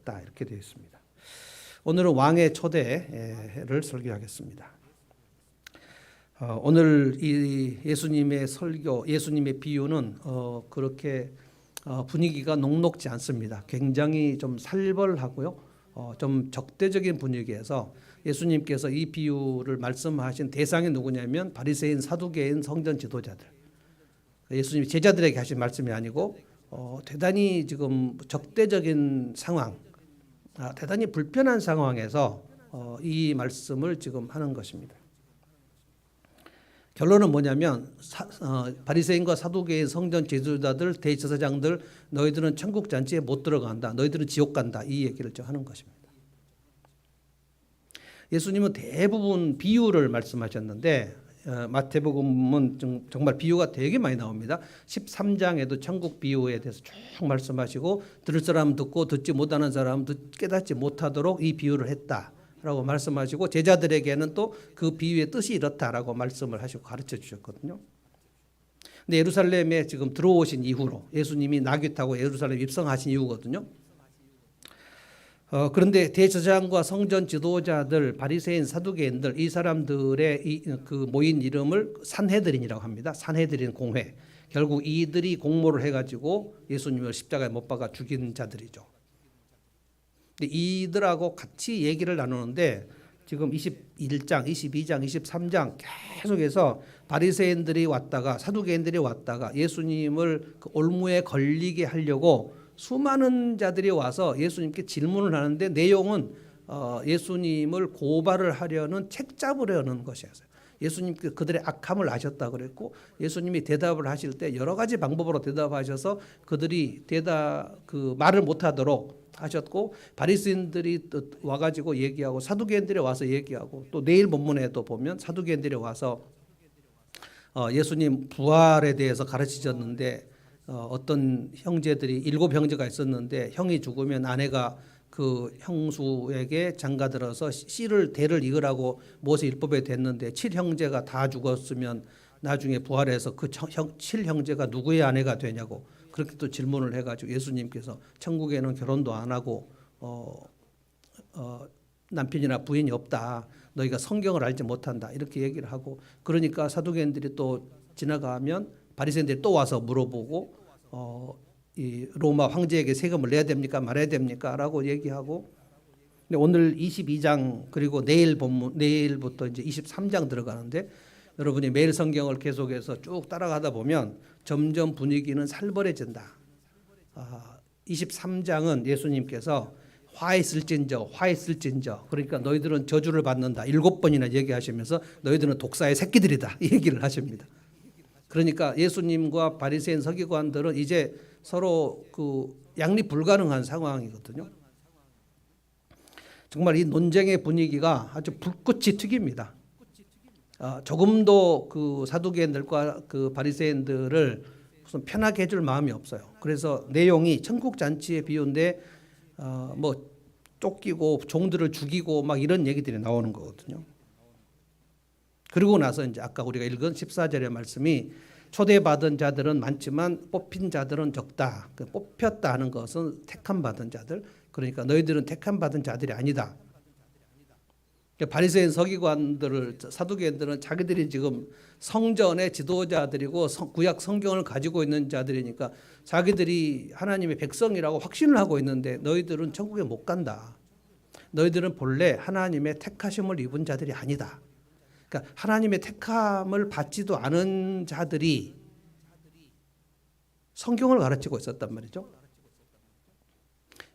적다 이렇게 되어 있습니다. 오늘은 왕의 초대를 설교하겠습니다. 오늘 이 예수님의 설교, 예수님의 비유는 그렇게 분위기가 녹록지 않습니다. 굉장히 좀 살벌하고요, 좀 적대적인 분위기에서 예수님께서 이 비유를 말씀하신 대상이 누구냐면 바리새인, 사두개인, 성전 지도자들. 예수님이 제자들에게 하신 말씀이 아니고 대단히 지금 적대적인 상황, 대단히 불편한 상황에서 이 말씀을 지금 하는 것입니다. 결론은 뭐냐면 바리새인과 사두개인, 성전 지도자들, 대제사장들, 너희들은 천국 잔치에 못 들어간다. 너희들은 지옥 간다. 이 얘기를 하는 것입니다. 예수님은 대부분 비유를 말씀하셨는데 마태복음은 정말 비유가 되게 많이 나옵니다. 13장에도 천국 비유에 대해서 쭉 말씀하시고 들을 사람 듣고 듣지 못하는 사람 깨닫지 못하도록 이 비유를 했다라고 말씀하시고 제자들에게는 또 그 비유의 뜻이 이렇다라고 말씀을 하시고 가르쳐 주셨거든요. 근데 예루살렘에 지금 들어오신 이후로 예수님이 나귀 타고 예루살렘 입성하신 이후거든요. 그런데 대제사장과 성전 지도자들, 바리새인, 사두개인들 이 사람들의 그 모인 이름을 산헤드린이라고 합니다. 산헤드린 공회. 결국 이들이 공모를 해가지고 예수님을 십자가에 못 박아 죽인 자들이죠. 근데 이들하고 같이 얘기를 나누는데 지금 21장, 22장, 23장 계속해서 바리새인들이 왔다가 사두개인들이 왔다가 예수님을 그 올무에 걸리게 하려고 수많은 자들이 와서 예수님께 질문을 하는데 내용은 예수님을 고발을 하려는 책 잡으려는 것이었어요. 예수님께 그들의 악함을 아셨다고 그랬고 예수님이 대답을 하실 때 여러 가지 방법으로 대답하셔서 그들이 그 말을 못하도록 하셨고 바리새인들이 와가지고 얘기하고 사두개인들이 와서 얘기하고 또 내일 본문에도 보면 사두개인들이 와서 예수님 부활에 대해서 가르치셨는데 어떤 형제들이 7 형제가 있었는데 형이 죽으면 아내가 그 형수에게 장가들어서 대를 이으라고 모세 율법에 됐는데 7 형제가 다 죽었으면 나중에 부활해서 그 7 형제가 누구의 아내가 되냐고 그렇게 또 질문을 해가지고 예수님께서 천국에는 결혼도 안 하고 남편이나 부인이 없다. 너희가 성경을 알지 못한다. 이렇게 얘기를 하고 그러니까 사두개인들이 또 지나가면 바리새인들이 또 와서 물어보고 이 로마 황제에게 세금을 내야 됩니까? 말아야 됩니까? 라고 얘기하고 근데 오늘 22장 그리고 내일부터 이제 23장 들어가는데 여러분이 매일 성경을 계속해서 쭉 따라가다 보면 점점 분위기는 살벌해진다. 23장은 예수님께서 화 있을진저 그러니까 너희들은 저주를 받는다. 7번이나 얘기하시면서 너희들은 독사의 새끼들이다. 이 얘기를 하십니다. 그러니까 예수님과 바리새인 서기관들은 이제 서로 그 양립 불가능한 상황이거든요. 정말 이 논쟁의 분위기가 아주 불꽃이 튀깁니다. 조금도 그 사두개인들과 그 바리새인들을 무슨 편하게 해줄 마음이 없어요. 그래서 내용이 천국 잔치의 비유인데 뭐 쫓기고 종들을 죽이고 막 이런 얘기들이 나오는 거거든요. 그리고 나서 이제 아까 우리가 읽은 14절의 말씀이 초대받은 자들은 많지만 뽑힌 자들은 적다. 그 뽑혔다 하는 것은 택함 받은 자들. 그러니까 너희들은 택함 받은 자들이 아니다. 바리새인 서기관들을 사두개인들은 자기들이 지금 성전의 지도자들이고 구약 성경을 가지고 있는 자들이니까 자기들이 하나님의 백성이라고 확신을 하고 있는데 너희들은 천국에 못 간다. 너희들은 본래 하나님의 택하심을 입은 자들이 아니다. 그러니까 하나님의 택함을 받지도 않은 자들이 성경을 가르치고 있었단 말이죠.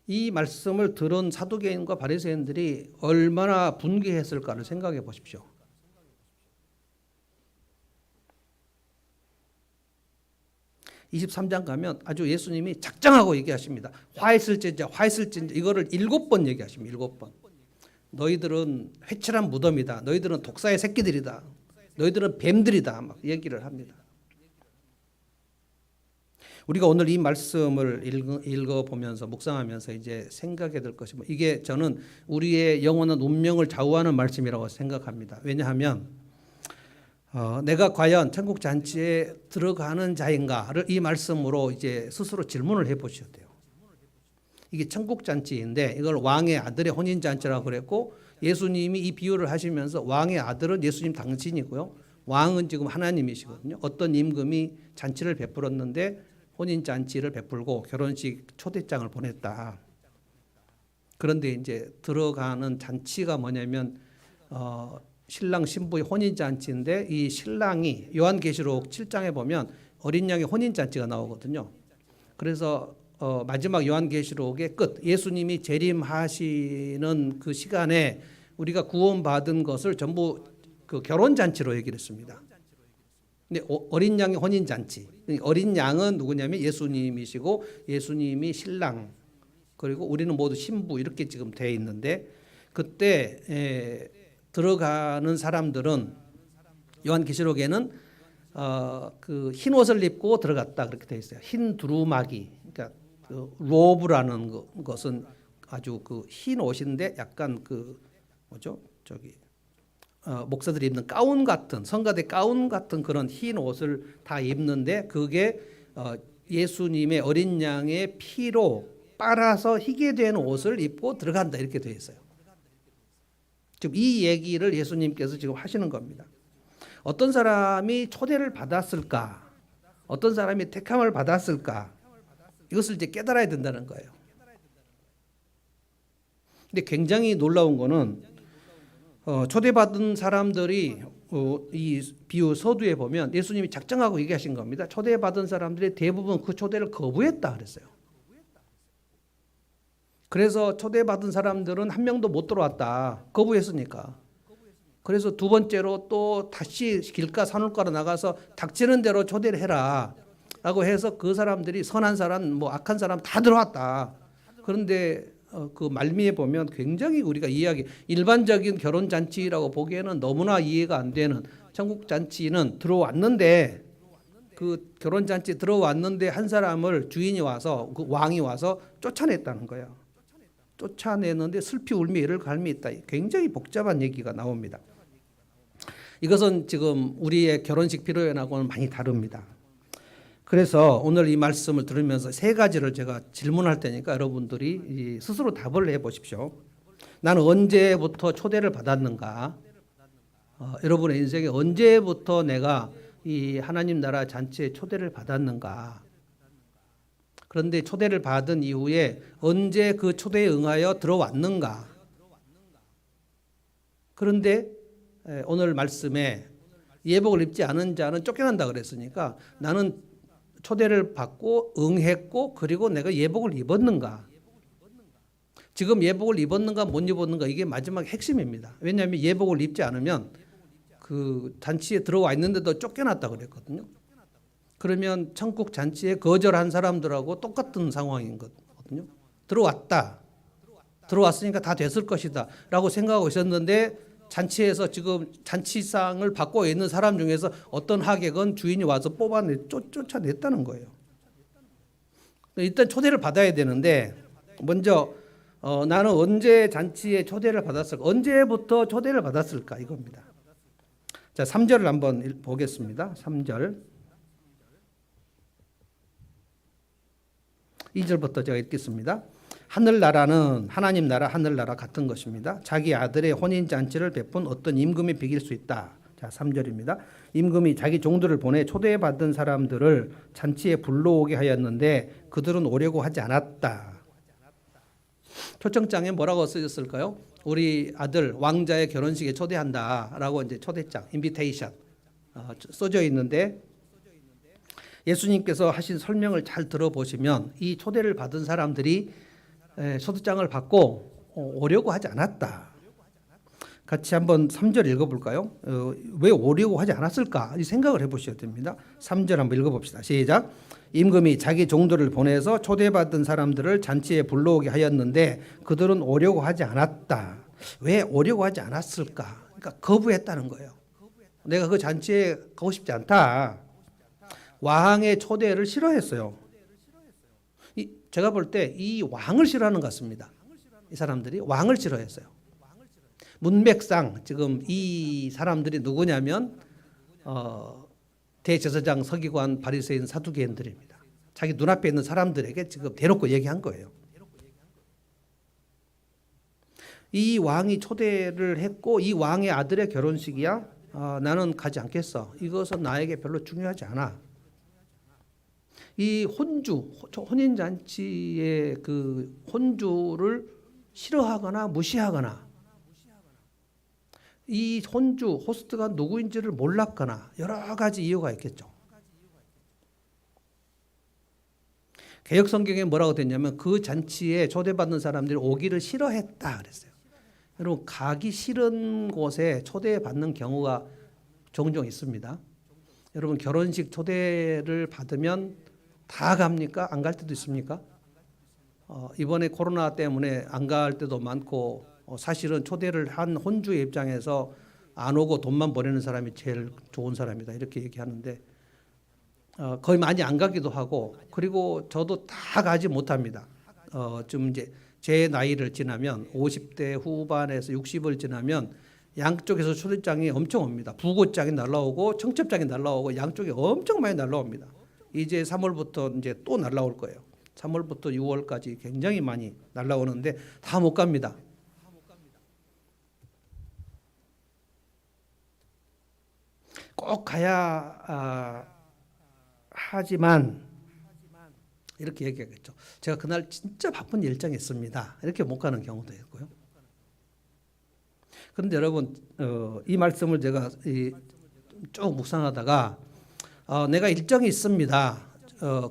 이 말씀을 들은 사두개인과 바리새인들이 얼마나 분개했을까를 생각해 보십시오. (23장) 가면 아주 예수님이 작정하고 얘기하십니다. 화 있을진저 이거를 7번 얘기하십니다. 7번. 너희들은 회칠한 무덤이다. 너희들은 독사의 새끼들이다. 너희들은 뱀들이다. 막 얘기를 합니다. 우리가 오늘 이 말씀을 읽어보면서 묵상하면서 이제 생각해야 될 것이 이게 저는 우리의 영원한 운명을 좌우하는 말씀이라고 생각합니다. 왜냐하면 내가 과연 천국 잔치에 들어가는 자인가를 이 말씀으로 이제 스스로 질문을 해보셔야 돼요. 이게 천국 잔치인데 이걸 왕의 아들의 혼인 잔치라고 그랬고, 예수님이 이 비유를 하시면서 왕의 아들은 예수님 당신이고요. 왕은 지금 하나님이시거든요. 어떤 임금이 잔치를 베풀었는데 혼인 잔치를 베풀고 결혼식 초대장을 보냈다. 그런데 이제 들어가는 잔치가 뭐냐면 신랑 신부의 혼인 잔치인데, 이 신랑이 요한계시록 7장에 보면 어린 양의 혼인 잔치가 나오거든요. 그래서 마지막 요한계시록의 끝, 예수님이 재림하시는 그 시간에 우리가 구원받은 것을 전부 그 결혼 잔치로 얘기를 했습니다. 근데 어린 양의 혼인 잔치, 어린 양은 누구냐면 예수님이시고 예수님이 신랑, 그리고 우리는 모두 신부 이렇게 지금 되어 있는데, 그때 들어가는 사람들은 요한계시록에는 그 흰 옷을 입고 들어갔다 그렇게 되어 있어요. 흰 두루마기, 그러니까 그 로브라는 것은 아주 그 흰 옷인데 약간 그 뭐죠? 저기 목사들이 입는 가운 같은, 성가대 가운 같은 그런 흰 옷을 다 입는데, 그게 예수님의 어린 양의 피로 빨아서 희게 된 옷을 입고 들어간다 이렇게 되어 있어요. 지금 이 얘기를 예수님께서 지금 하시는 겁니다. 어떤 사람이 초대를 받았을까? 어떤 사람이 택함을 받았을까? 이것을 이제 깨달아야 된다는 거예요. 근데 굉장히 놀라운 거는 초대받은 사람들이 이 비유 서두에 보면 예수님이 작정하고 얘기하신 겁니다. 초대받은 사람들이 대부분 그 초대를 거부했다 그랬어요. 그래서 초대받은 사람들은 한 명도 못 들어왔다. 거부했으니까. 그래서 두 번째로 또 다시 길가 산울가로 나가서 닥치는 대로 초대를 해라 라고 해서 그 사람들이 선한 사람 뭐 악한 사람 다 들어왔다. 그런데 그 말미에 보면 굉장히 우리가 이해하기, 일반적인 결혼 잔치라고 보기에는 너무나 이해가 안 되는, 천국 잔치는 들어왔는데, 그 결혼 잔치 들어왔는데 한 사람을 주인이 와서, 그 왕이 와서 쫓아냈다는 거예요. 쫓아내는데 슬피 울며 이를 갈미 있다. 굉장히 복잡한 얘기가 나옵니다. 이것은 지금 우리의 결혼식 피로연하고는 많이 다릅니다. 그래서 오늘 이 말씀을 들으면서 세 가지를 제가 질문할 테니까 여러분들이 스스로 답을 해보십시오. 나는 언제부터 초대를 받았는가? 여러분의 인생에 언제부터 내가 이 하나님 나라 잔치에 초대를 받았는가? 그런데 초대를 받은 이후에 언제 그 초대에 응하여 들어왔는가? 그런데 오늘 말씀에 예복을 입지 않은 자는 쫓겨난다 그랬으니까, 나는 초대를 받고 응했고 그리고 내가 예복을 입었는가? 지금 예복을 입었는가 못 입었는가, 이게 마지막 핵심입니다. 왜냐하면 예복을 입지 않으면 그 잔치에 들어와 있는데도 쫓겨났다 그랬거든요. 그러면 천국 잔치에 거절한 사람들하고 똑같은 상황인 거거든요. 들어왔으니까 다 됐을 것이다 라고 생각하고 있었는데, 잔치에서 지금 잔치상을 받고 있는 사람 중에서 어떤 하객은 주인이 와서 쫓아냈다는 거예요. 일단 초대를 받아야 되는데, 먼저 나는 언제 잔치에 초대를 받았을까? 언제부터 초대를 받았을까? 이겁니다. 자, 3절을 한번 보겠습니다. 3절. 2절부터 제가 읽겠습니다. 하늘나라는 하나님 나라, 하늘나라 같은 것입니다. 자기 아들의 혼인잔치를 베푼 어떤 임금이 비길 수 있다. 자, 3절입니다. 임금이 자기 종들을 보내 초대받은 사람들을 잔치에 불러오게 하였는데 그들은 오려고 하지 않았다. 초청장에 뭐라고 쓰였을까요? 우리 아들 왕자의 결혼식에 초대한다라고 이제 초대장, 인비테이션 써져 있는데, 예수님께서 하신 설명을 잘 들어보시면 이 초대를 받은 사람들이 초대장을 받고 오려고 하지 않았다. 같이 한번 3절 읽어볼까요? 왜 오려고 하지 않았을까? 이 생각을 해보셔야 됩니다. 3절 한번 읽어봅시다. 시작. 임금이 자기 종들을 보내서 초대받은 사람들을 잔치에 불러오게 하였는데 그들은 오려고 하지 않았다. 왜 오려고 하지 않았을까? 그러니까 거부했다는 거예요. 내가 그 잔치에 가고 싶지 않다. 왕의 초대를 싫어했어요. 제가 볼 때 이 왕을 싫어하는 것 같습니다. 이 사람들이 왕을 싫어했어요. 문맥상 지금 이 사람들이 누구냐면 대제사장, 서기관, 바리새인, 사두개인들입니다. 자기 눈앞에 있는 사람들에게 지금 대놓고 얘기한 거예요. 이 왕이 초대를 했고 이 왕의 아들의 결혼식이야. 나는 가지 않겠어. 이것은 나에게 별로 중요하지 않아. 이 혼주, 혼인 잔치의 그 혼주를 싫어하거나 무시하거나 이 혼주 호스트가 누구인지를 몰랐거나 여러 가지 이유가 있겠죠. 개역 성경에 뭐라고 됐냐면 그 잔치에 초대받는 사람들이 오기를 싫어했다 그랬어요. 여러분 가기 싫은 곳에 초대받는 경우가 종종 있습니다. 여러분 결혼식 초대를 받으면 다 갑니까? 안 갈 때도 있습니까? 이번에 코로나 때문에 안 갈 때도 많고 사실은 초대를 한 혼주의 입장에서 안 오고 돈만 보내는 사람이 제일 좋은 사람이다 이렇게 얘기하는데 거의 많이 안 가기도 하고 그리고 저도 다 가지 못합니다. 좀 이제 제 나이를 지나면 50대 후반에서 60을 지나면 양쪽에서 초대장이 엄청 옵니다. 부고장이 날라오고 청첩장이 날라오고 양쪽에 엄청 많이 날라옵니다. 이제 3월부터 이제 또 날라올 거예요. 3월부터 6월까지 굉장히 많이 날라오는데 다 못 갑니다. 꼭 가야 하지만 이렇게 얘기하겠죠. 제가 그날 진짜 바쁜 일정이 있습니다. 이렇게 못 가는 경우도 있고요. 그런데 여러분 이 말씀을 제가 쭉 묵상하다가 내가 일정이 있습니다.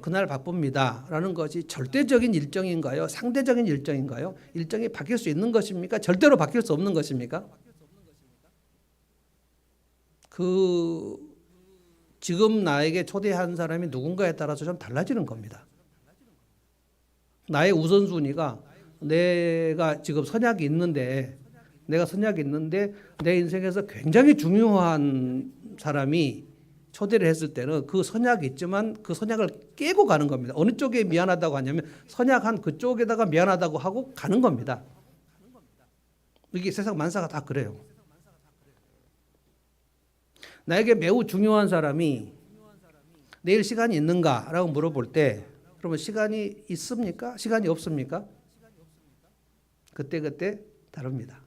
그날 바쁩니다. 라는 것이 절대적인 일정인가요? 상대적인 일정인가요? 일정이 바뀔 수 있는 것입니까? 절대로 바뀔 수 없는 것입니까? 지금 나에게 초대한 사람이 누군가에 따라서 좀 달라지는 겁니다. 나의 우선순위가 내가 지금 선약이 있는데 내 인생에서 굉장히 중요한 사람이 초대를 했을 때는 그 선약이 있지만 그 선약을 깨고 가는 겁니다. 어느 쪽에 미안하다고 하냐면 선약한 그쪽에다가 미안하다고 하고 가는 겁니다. 이게 세상 만사가 다 그래요. 나에게 매우 중요한 사람이 내일 시간이 있는가라고 물어볼 때 그러면 시간이 있습니까? 시간이 없습니까? 그때 다릅니다.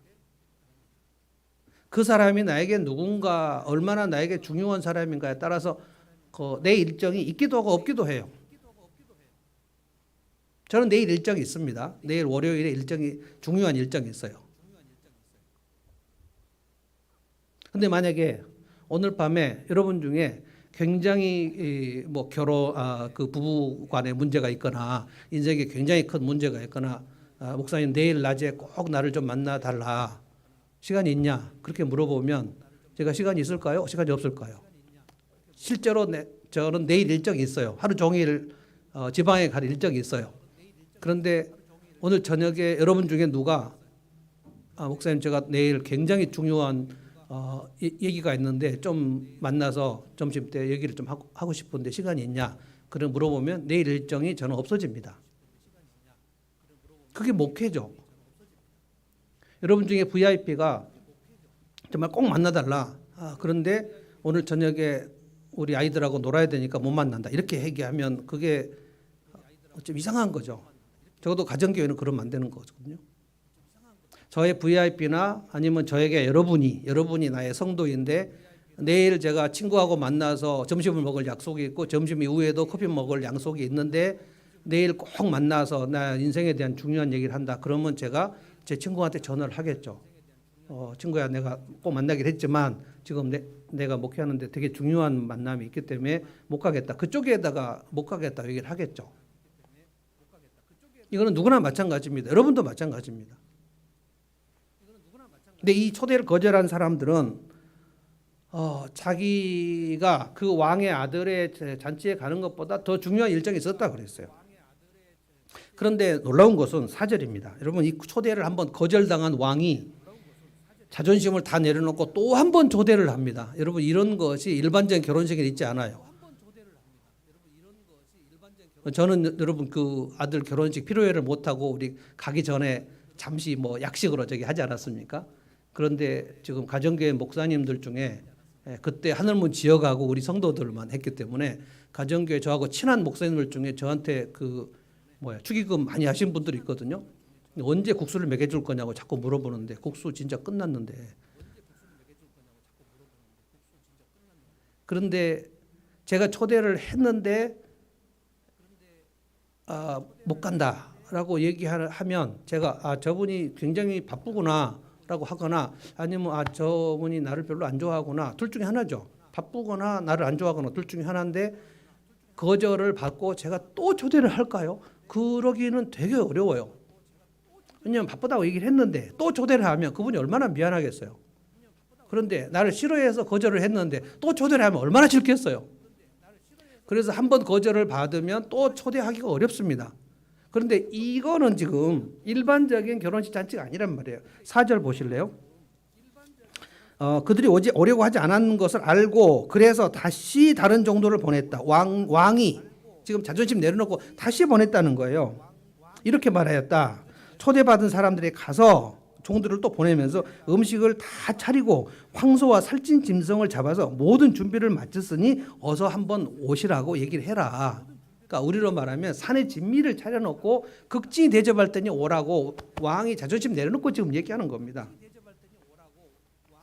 그 사람이 나에게 누군가 얼마나 나에게 중요한 사람인가에 따라서 내 일정이 있기도 하고 없기도 해요. 저는 내일 일정이 있습니다. 내일 월요일에 중요한 일정이 있어요. 근데 만약에 오늘 밤에 여러분 중에 굉장히 그 부부 간에 문제가 있거나 인생에 굉장히 큰 문제가 있거나 목사님 내일 낮에 꼭 나를 좀 만나 달라. 시간이 있냐? 그렇게 물어보면 제가 시간이 있을까요? 시간이 없을까요? 실제로 저는 내일 일정이 있어요. 하루 종일 지방에 갈 일정이 있어요. 그런데 오늘 저녁에 여러분 중에 누가 목사님 제가 내일 굉장히 중요한 얘기가 있는데 좀 만나서 점심 때 얘기를 좀 하고 싶은데 시간이 있냐? 그래 물어보면 내일 일정이 저는 없어집니다. 그게 목회죠. 여러분 중에 VIP가 정말 꼭 만나달라. 그런데 오늘 저녁에 우리 아이들하고 놀아야 되니까 못 만난다. 이렇게 얘기하면 그게 좀 이상한 거죠. 적어도 가정교회는 그러면 안 되는 거거든요. 저의 VIP나 아니면 저에게 여러분이 나의 성도인데 내일 제가 친구하고 만나서 점심을 먹을 약속이 있고 점심 이후에도 커피 먹을 약속이 있는데 내일 꼭 만나서 나 인생에 대한 중요한 얘기를 한다. 그러면 제가 제 친구한테 전화를 하겠죠. 친구야 내가 꼭 만나기로 했지만 지금 내가 목회하는데 되게 중요한 만남이 있기 때문에 못 가겠다. 그쪽에다가 못 가겠다 얘기를 하겠죠. 이거는 누구나 마찬가지입니다. 여러분도 마찬가지입니다. 근데 이 초대를 거절한 사람들은 자기가 그 왕의 아들의 잔치에 가는 것보다 더 중요한 일정이 있었다 그랬어요. 그런데 놀라운 것은 4절입니다. 여러분 이 초대를 한번 거절당한 왕이 자존심을 다 내려놓고 또 한 번 초대를 합니다. 여러분 이런 것이 일반적인 결혼식에 있지 않아요. 저는 여러분 그 아들 결혼식 피로회를 못하고 우리 가기 전에 잠시 약식으로 하지 않았습니까? 그런데 지금 가정교회 목사님들 중에 그때 하늘문 지역하고 우리 성도들만 했기 때문에 가정교회 저하고 친한 목사님들 중에 저한테 축의금 많이 하신 분들이 있거든요. 언제 국수를 먹여줄 거냐고 자꾸 물어보는데 국수 진짜 끝났는데. 그런데 제가 초대를 했는데 못 간다라고 얘기하면 제가 저분이 굉장히 바쁘구나라고 하거나 아니면 저분이 나를 별로 안 좋아하구나, 둘 중에 하나죠. 바쁘거나 나를 안 좋아하거나 둘 중에 하나인데 거절을 받고 제가 또 초대를 할까요? 그러기는 되게 어려워요. 왜냐하면 바쁘다고 얘기를 했는데 또 초대를 하면 그분이 얼마나 미안하겠어요. 그런데 나를 싫어해서 거절을 했는데 또 초대를 하면 얼마나 싫겠어요. 그래서 한번 거절을 받으면 또 초대하기가 어렵습니다. 그런데 이거는 지금 일반적인 결혼식 잔치가 아니란 말이에요. 4절 보실래요? 그들이 오려고 하지 않았는 것을 알고 그래서 다시 다른 종도를 보냈다. 왕이 지금 자존심 내려놓고 다시 보냈다는 거예요. 이렇게 말하였다. 초대받은 사람들이 가서 종들을 또 보내면서 음식을 다 차리고 황소와 살찐 짐승을 잡아서 모든 준비를 마쳤으니 어서 한번 오시라고 얘기를 해라. 그러니까 우리로 말하면 산에 진미를 차려놓고 극진히 대접할 때니 오라고 왕이 자존심 내려놓고 지금 얘기하는 겁니다.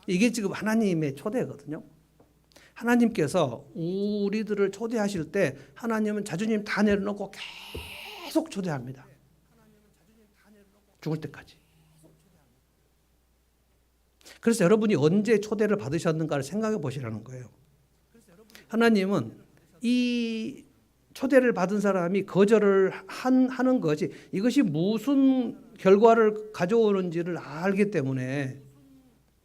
이게 지금 하나님의 초대거든요. 하나님께서 우리들을 초대하실 때 하나님은 자존심 다 내려놓고 계속 초대합니다. 죽을 때까지. 그래서 여러분이 언제 초대를 받으셨는가를 생각해 보시라는 거예요. 하나님은 이 초대를 받은 사람이 거절을 하는 것이 이것이 무슨 결과를 가져오는지를 알기 때문에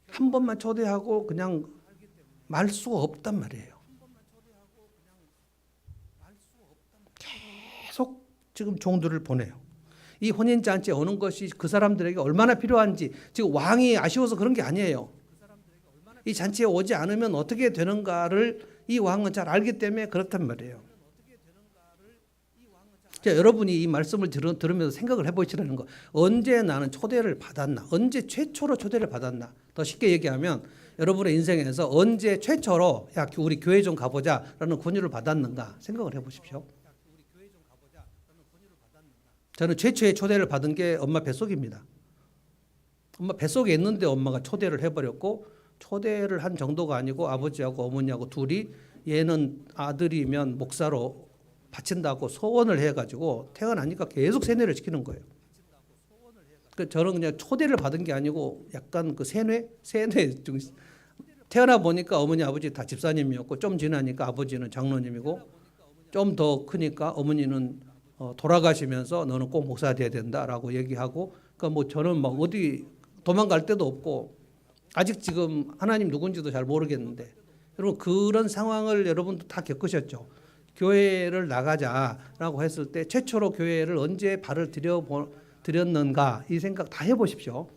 한 번만 초대하고 그냥 말 수가 없단 말이에요. 계속 지금 종들을 보내요. 이 혼인잔치에 오는 것이 그 사람들에게 얼마나 필요한지 지금 왕이 아쉬워서 그런 게 아니에요. 이 잔치에 오지 않으면 어떻게 되는가를 이 왕은 잘 알기 때문에 그렇단 말이에요. 자, 여러분이 이 말씀을 들으면서 생각을 해보시라는 거. 언제 나는 초대를 받았나? 언제 최초로 초대를 받았나? 더 쉽게 얘기하면 여러분의 인생에서 언제 최초로 야 우리 교회 좀 가보자라는 권유를 받았는가 생각을 해보십시오. 저는 최초의 초대를 받은 게 엄마 뱃속입니다. 엄마 뱃속에 있는데 엄마가 초대를 해버렸고 초대를 한 정도가 아니고 아버지하고 어머니하고 둘이 얘는 아들이면 목사로 바친다고 소원을 해가지고 태어나니까 계속 세뇌를 시키는 거예요. 저는 그냥 초대를 받은 게 아니고 약간 그 세뇌 중 태어나 보니까 어머니 아버지 다 집사님이었고 좀 지나니까 아버지는 장로님이고 좀 더 크니까 어머니는 돌아가시면서 너는 꼭 목사 돼야 된다라고 얘기하고 그러니까 뭐 저는 막 어디 도망갈 데도 없고 아직 지금 하나님 누군지도 잘 모르겠는데 여러분 그런 상황을 여러분도 다 겪으셨죠. 교회를 나가자라고 했을 때 최초로 교회를 언제 발을 들였는가 이 생각 다 해보십시오.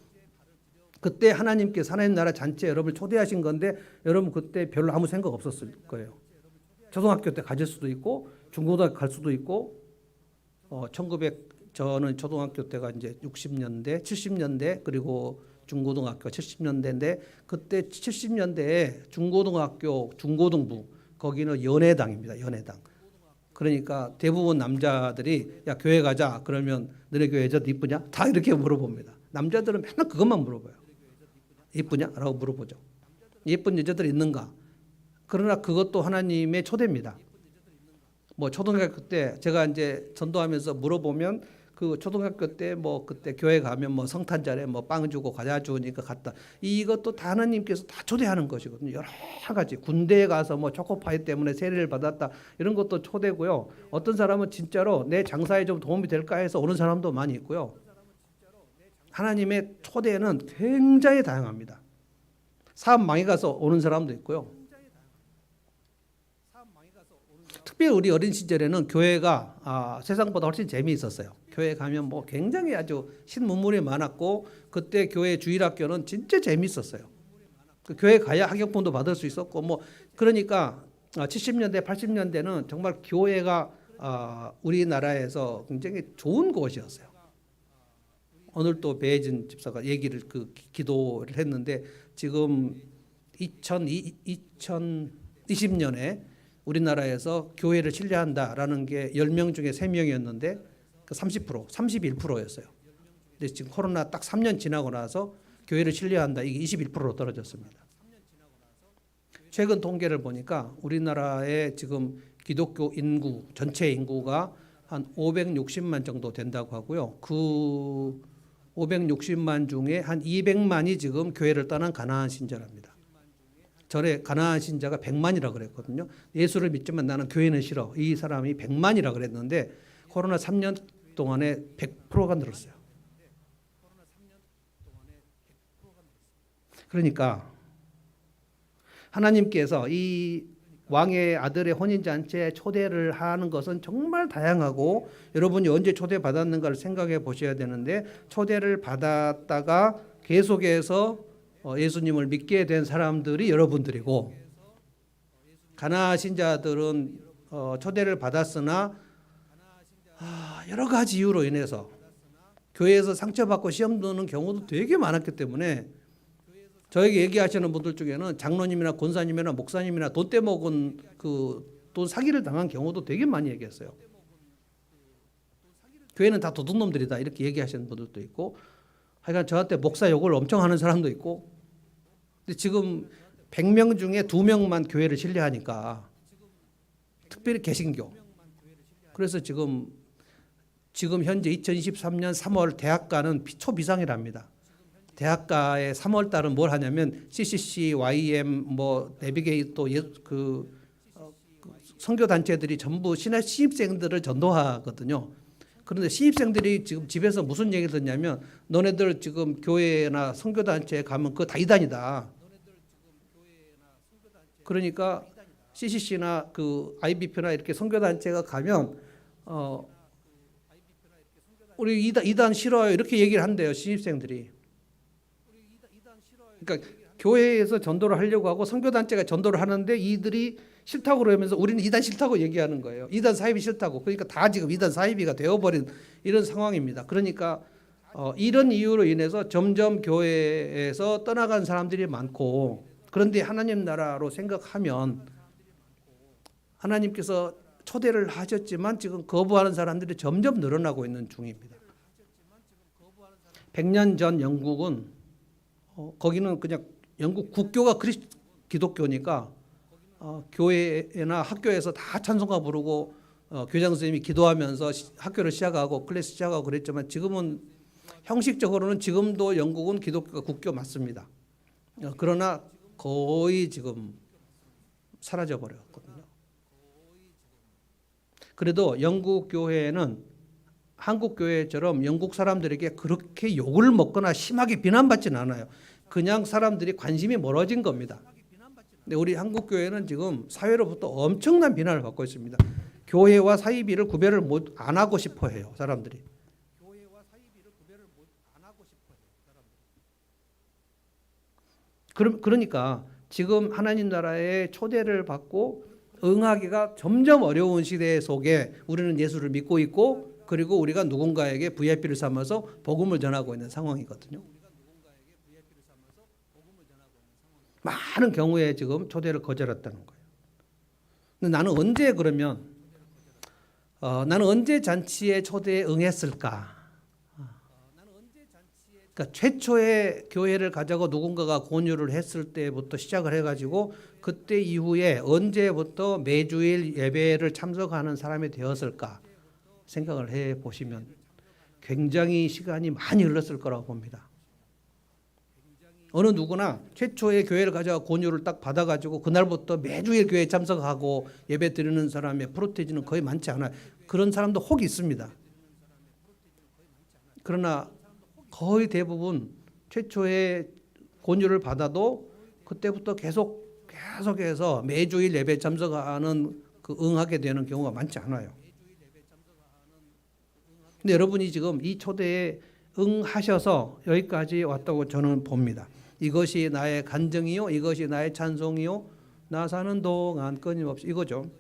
그때 하나님께서 하나님 나라 잔치에 여러분을 초대하신 건데 여러분 그때 별로 아무 생각 없었을 거예요. 초등학교 때 가질 수도 있고 중고등학교 갈 수도 있고 저는 초등학교 때가 이제 60년대 70년대 그리고 중고등학교 70년대인데 그때 70년대에 중고등학교 중고등부 거기는 연회당입니다. 연회당. 그러니까 대부분 남자들이 야 교회 가자 그러면 너네 교회 여자도 이쁘냐? 다 이렇게 물어봅니다. 남자들은 맨날 그것만 물어봐요. 이쁘냐? 라고 물어보죠. 예쁜 여자들 있는가? 그러나 그것도 하나님의 초대입니다. 뭐 초등학교 때 제가 이제 전도하면서 물어보면 그 초등학교 때 뭐 그때 교회 가면 뭐 성탄절에 뭐 빵 주고 과자 주니까 갔다. 이것도 다 하나님께서 다 초대하는 것이거든요. 여러 가지 군대에 가서 뭐 초코파이 때문에 세례를 받았다 이런 것도 초대고요. 어떤 사람은 진짜로 내 장사에 좀 도움이 될까 해서 오는 사람도 많이 있고요. 하나님의 초대는 굉장히 다양합니다. 사업 망해 가서 오는 사람도 있고요. 특별히 우리 어린 시절에는 교회가 세상보다 훨씬 재미있었어요. 교회 가면 뭐 굉장히 아주 신문물이 많았고 그때 교회 주일학교는 진짜 재미있었어요. 그 교회 가야 학용폰도 받을 수 있었고 뭐 그러니까 70년대 80년대는 정말 교회가 우리나라에서 굉장히 좋은 곳이었어요. 오늘 또 배혜진 집사가 얘기를 기도를 했는데 지금 2020년에 우리나라에서 교회를 신뢰한다라는 게 10명 중에 3명이었는데 그 30%, 31%였어요. 근데 지금 코로나 딱 3년 지나고 나서 교회를 신뢰한다. 이게 21%로 떨어졌습니다. 최근 통계를 보니까 우리나라의 지금 기독교 인구, 전체 인구가 한 560만 정도 된다고 하고요. 그 560만 중에 한 200만이 지금 교회를 떠난 가나안 신자랍니다. 전에 가나안 신자가 100만이라 그랬거든요. 예수를 믿지만 나는 교회는 싫어. 이 사람이 100만이라 그랬는데 코로나 3년 동안에 100%가 늘었어요. 그러니까 하나님께서 이 왕의 아들의 혼인잔치에 초대를 하는 것은 정말 다양하고 여러분이 언제 초대받았는가를 생각해 보셔야 되는데 초대를 받았다가 계속해서 예수님을 믿게 된 사람들이 여러분들이고 가나안 신자들은 초대를 받았으나 여러 가지 이유로 인해서 교회에서 상처받고 시험 드는 경우도 되게 많았기 때문에 저에게 얘기하시는 분들 중에는 장로님이나 권사님이나 목사님이나 돈 떼먹은 돈 사기를 당한 경우도 되게 많이 얘기했어요. 교회는 다 도둑놈들이다 이렇게 얘기하시는 분들도 있고 하여간 저한테 목사 욕을 엄청 하는 사람도 있고 근데 지금 100명 중에 2명만 교회를 신뢰하니까 특별히 개신교 그래서 지금 현재 2023년 3월 대학가는 초비상이랍니다. 대학가의 3월 달은 뭘 하냐면 CCC, YM, 내비게이터 선교 단체들이 전부 신입생들을 전도하거든요. 그런데 신입생들이 지금 집에서 무슨 얘기를 듣냐면 너네들 지금 교회나 선교 단체에 가면 그거 다 이단이다. 그러니까 CCC나 IBP나 이렇게 선교 단체가 가면 우리 이단 싫어요 이렇게 얘기를 한대요 신입생들이. 그러니까 교회에서 전도를 하려고 하고 선교단체가 전도를 하는데 이들이 싫다고 그러면서 우리는 이단 싫다고 얘기하는 거예요. 이단 사입이 싫다고. 그러니까 다 지금 이단 사입이가 되어버린 이런 상황입니다. 그러니까 이런 이유로 인해서 점점 교회에서 떠나간 사람들이 많고 그런데 하나님 나라로 생각하면 하나님께서 초대를 하셨지만 지금 거부하는 사람들이 점점 늘어나고 있는 중입니다. 100년 전 영국은 거기는 그냥 영국 국교가 기독교니까 교회나 학교에서 다 찬송가 부르고 교장 선생님이 기도하면서 학교를 시작하고 클래스 시작하고 그랬지만 지금은 형식적으로는 지금도 영국은 기독교가 국교 맞습니다. 그러나 거의 지금 사라져 버렸거든요. 그래도 영국 교회는 한국 교회처럼 영국 사람들에게 그렇게 욕을 먹거나 심하게 비난받지는 않아요. 그냥 사람들이 관심이 멀어진 겁니다. 근데 우리 한국 교회는 지금 사회로부터 엄청난 비난을 받고 있습니다. 교회와 사이비를 구별을 안 하고 싶어 해요, 사람들이. 그러니까 지금 하나님 나라의 초대를 받고 응하기가 점점 어려운 시대 속에 우리는 예수를 믿고 있고 그리고 우리가 누군가에게 VIP를 삼아서 복음을 전하고 있는 상황이거든요. 많은 경우에 지금 초대를 거절했다는 거예요. 근데 나는 언제 잔치에 초대에 응했을까? 그러니까 최초에 교회를 가자고 누군가가 권유를 했을 때부터 시작을 해가지고 그때 이후에 언제부터 매주일 예배를 참석하는 사람이 되었을까 생각을 해보시면 굉장히 시간이 많이 흘렀을 거라고 봅니다. 어느 누구나 최초에 교회를 가자고 권유를 딱 받아가지고 그날부터 매주일 교회에 참석하고 예배 드리는 사람의 프로테이지는 거의 많지 않아요. 그런 사람도 혹 있습니다. 그러나 거의 대부분 최초에 권유를 받아도 그때부터 계속해서 매주일 예배 참석하는 응하게 되는 경우가 많지 않아요. 근데 여러분이 지금 이 초대에 응하셔서 여기까지 왔다고 저는 봅니다. 이것이 나의 간증이요, 이것이 나의 찬송이요, 나 사는 동안 끊임없이 이거죠.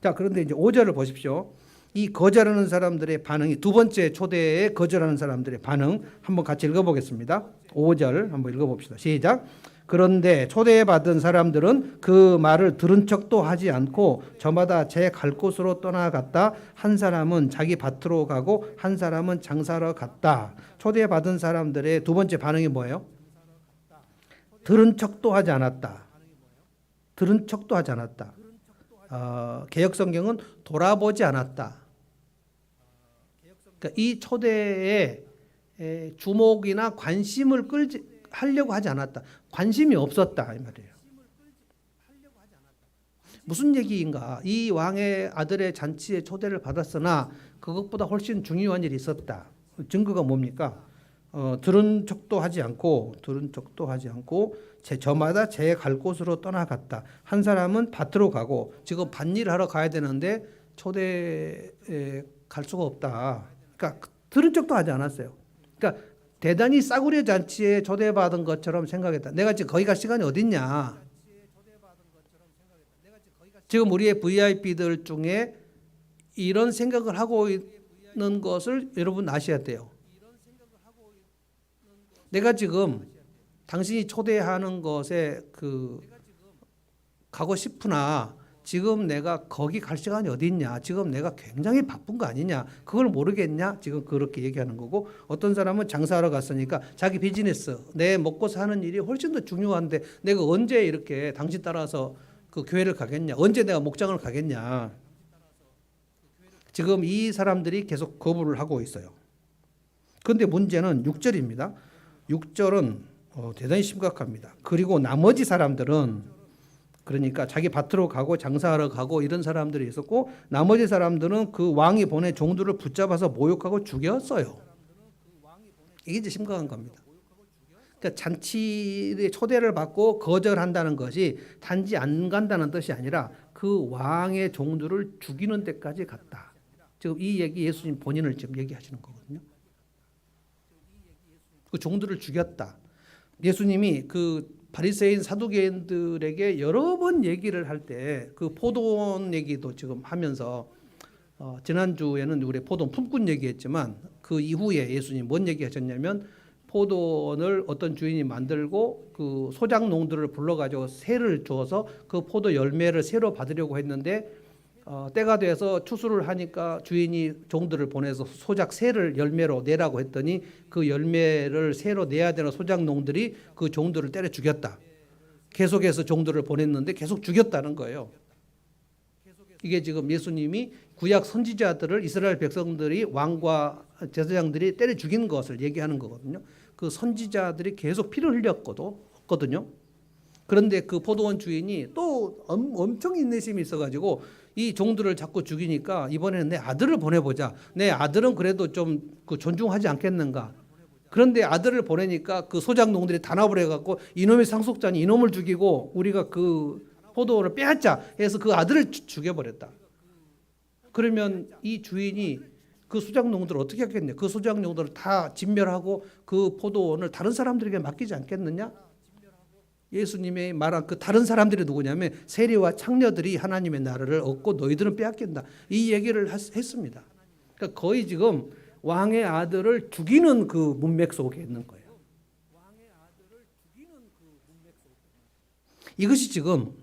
자, 그런데 이제 5절을 보십시오. 이 거절하는 사람들의 반응이 두 번째 초대에 거절하는 사람들의 반응 한번 같이 읽어보겠습니다. 5절 한번 읽어봅시다. 시작. 그런데 초대받은 사람들은 그 말을 들은 척도 하지 않고 저마다 제 갈 곳으로 떠나갔다. 한 사람은 자기 밭으로 가고 한 사람은 장사하러 갔다. 초대받은 사람들의 두 번째 반응이 뭐예요? 들은 척도 하지 않았다. 들은 척도 하지 않았다. 개역 성경은 돌아보지 않았다. 그러니까 이 초대에 주목이나 관심을 하려고 하지 않았다. 관심이 없었다 이 말이에요. 무슨 얘기인가? 이 왕의 아들의 잔치에 초대를 받았으나 그것보다 훨씬 중요한 일이 있었다. 증거가 뭡니까? 들은 척도 하지 않고 저마다 제 갈 곳으로 떠나갔다. 한 사람은 밭으로 가고 지금 밭일 하러 가야 되는데 초대에 갈 수가 없다. 그러니까 들은 척도 하지 않았어요. 그러니까 대단히 싸구려 잔치에 초대받은 것처럼 생각했다. 내가 지금 거기 갈 시간이 어딨냐. 지금 우리의 VIP들 중에 이런 생각을 하고 있는 것을 여러분 아셔야 돼요. 내가 지금 당신이 초대하는 것에 가고 싶으나 지금 내가 거기 갈 시간이 어디 있냐? 지금 내가 굉장히 바쁜 거 아니냐? 그걸 모르겠냐? 지금 그렇게 얘기하는 거고, 어떤 사람은 장사하러 갔으니까 자기 비즈니스, 내 먹고 사는 일이 훨씬 더 중요한데 내가 언제 이렇게 당신 따라서 그 교회를 가겠냐? 언제 내가 목장을 가겠냐? 지금 이 사람들이 계속 거부를 하고 있어요. 그런데 문제는 6절입니다. 6절은 대단히 심각합니다. 그리고 나머지 사람들은, 그러니까 자기 밭으로 가고 장사하러 가고 이런 사람들이 있었고, 나머지 사람들은 그 왕이 보낸 종들을 붙잡아서 모욕하고 죽였어요. 이게 이제 심각한 겁니다. 그러니까 잔치에 초대를 받고 거절한다는 것이 단지 안 간다는 뜻이 아니라 그 왕의 종들을 죽이는 데까지 갔다. 지금 이 얘기 예수님 본인을 지금 얘기하시는 거거든요. 그 종들을 죽였다. 예수님이 그 바리새인 사두개인들에게 여러 번 얘기를 할 때 그 포도원 얘기도 지금 하면서 지난주에는 우리 포도원 품꾼 얘기했지만 그 이후에 예수님 뭔 얘기하셨냐면 포도원을 어떤 주인이 만들고 그 소작농들을 불러가지고 세를 주어서 그 포도 열매를 세로 받으려고 했는데 때가 돼서 추수를 하니까 주인이 종들을 보내서 소작 세를 열매로 내라고 했더니 그 열매를 세로 내야 되는 소작농들이 그 종들을 때려 죽였다. 계속해서 종들을 보냈는데 계속 죽였다는 거예요. 이게 지금 예수님이 구약 선지자들을 이스라엘 백성들이 왕과 제사장들이 때려 죽인 것을 얘기하는 거거든요. 그 선지자들이 계속 피를 흘렸거든요. 그런데 그 포도원 주인이 또 엄청 인내심이 있어가지고 이 종들을 자꾸 죽이니까 이번에는 내 아들을 보내보자. 내 아들은 그래도 좀 존중하지 않겠는가. 그런데 아들을 보내니까 그 소작농들이 단합을 해갖고 이놈의 상속자니 이놈을 죽이고 우리가 그 포도원을 빼앗자 해서 그 아들을 죽여버렸다. 그러면 이 주인이 그 소작농들을 어떻게 하겠냐. 그 소작농들을 다 진멸하고 그 포도원을 다른 사람들에게 맡기지 않겠느냐. 예수님이 말한 그 다른 사람들이 누구냐면 세리와 창녀들이 하나님의 나라를 얻고 너희들은 빼앗긴다. 이 얘기를 했습니다. 그러니까 거의 지금 왕의 아들을 죽이는 그 문맥 속에 있는 거예요. 이것이 지금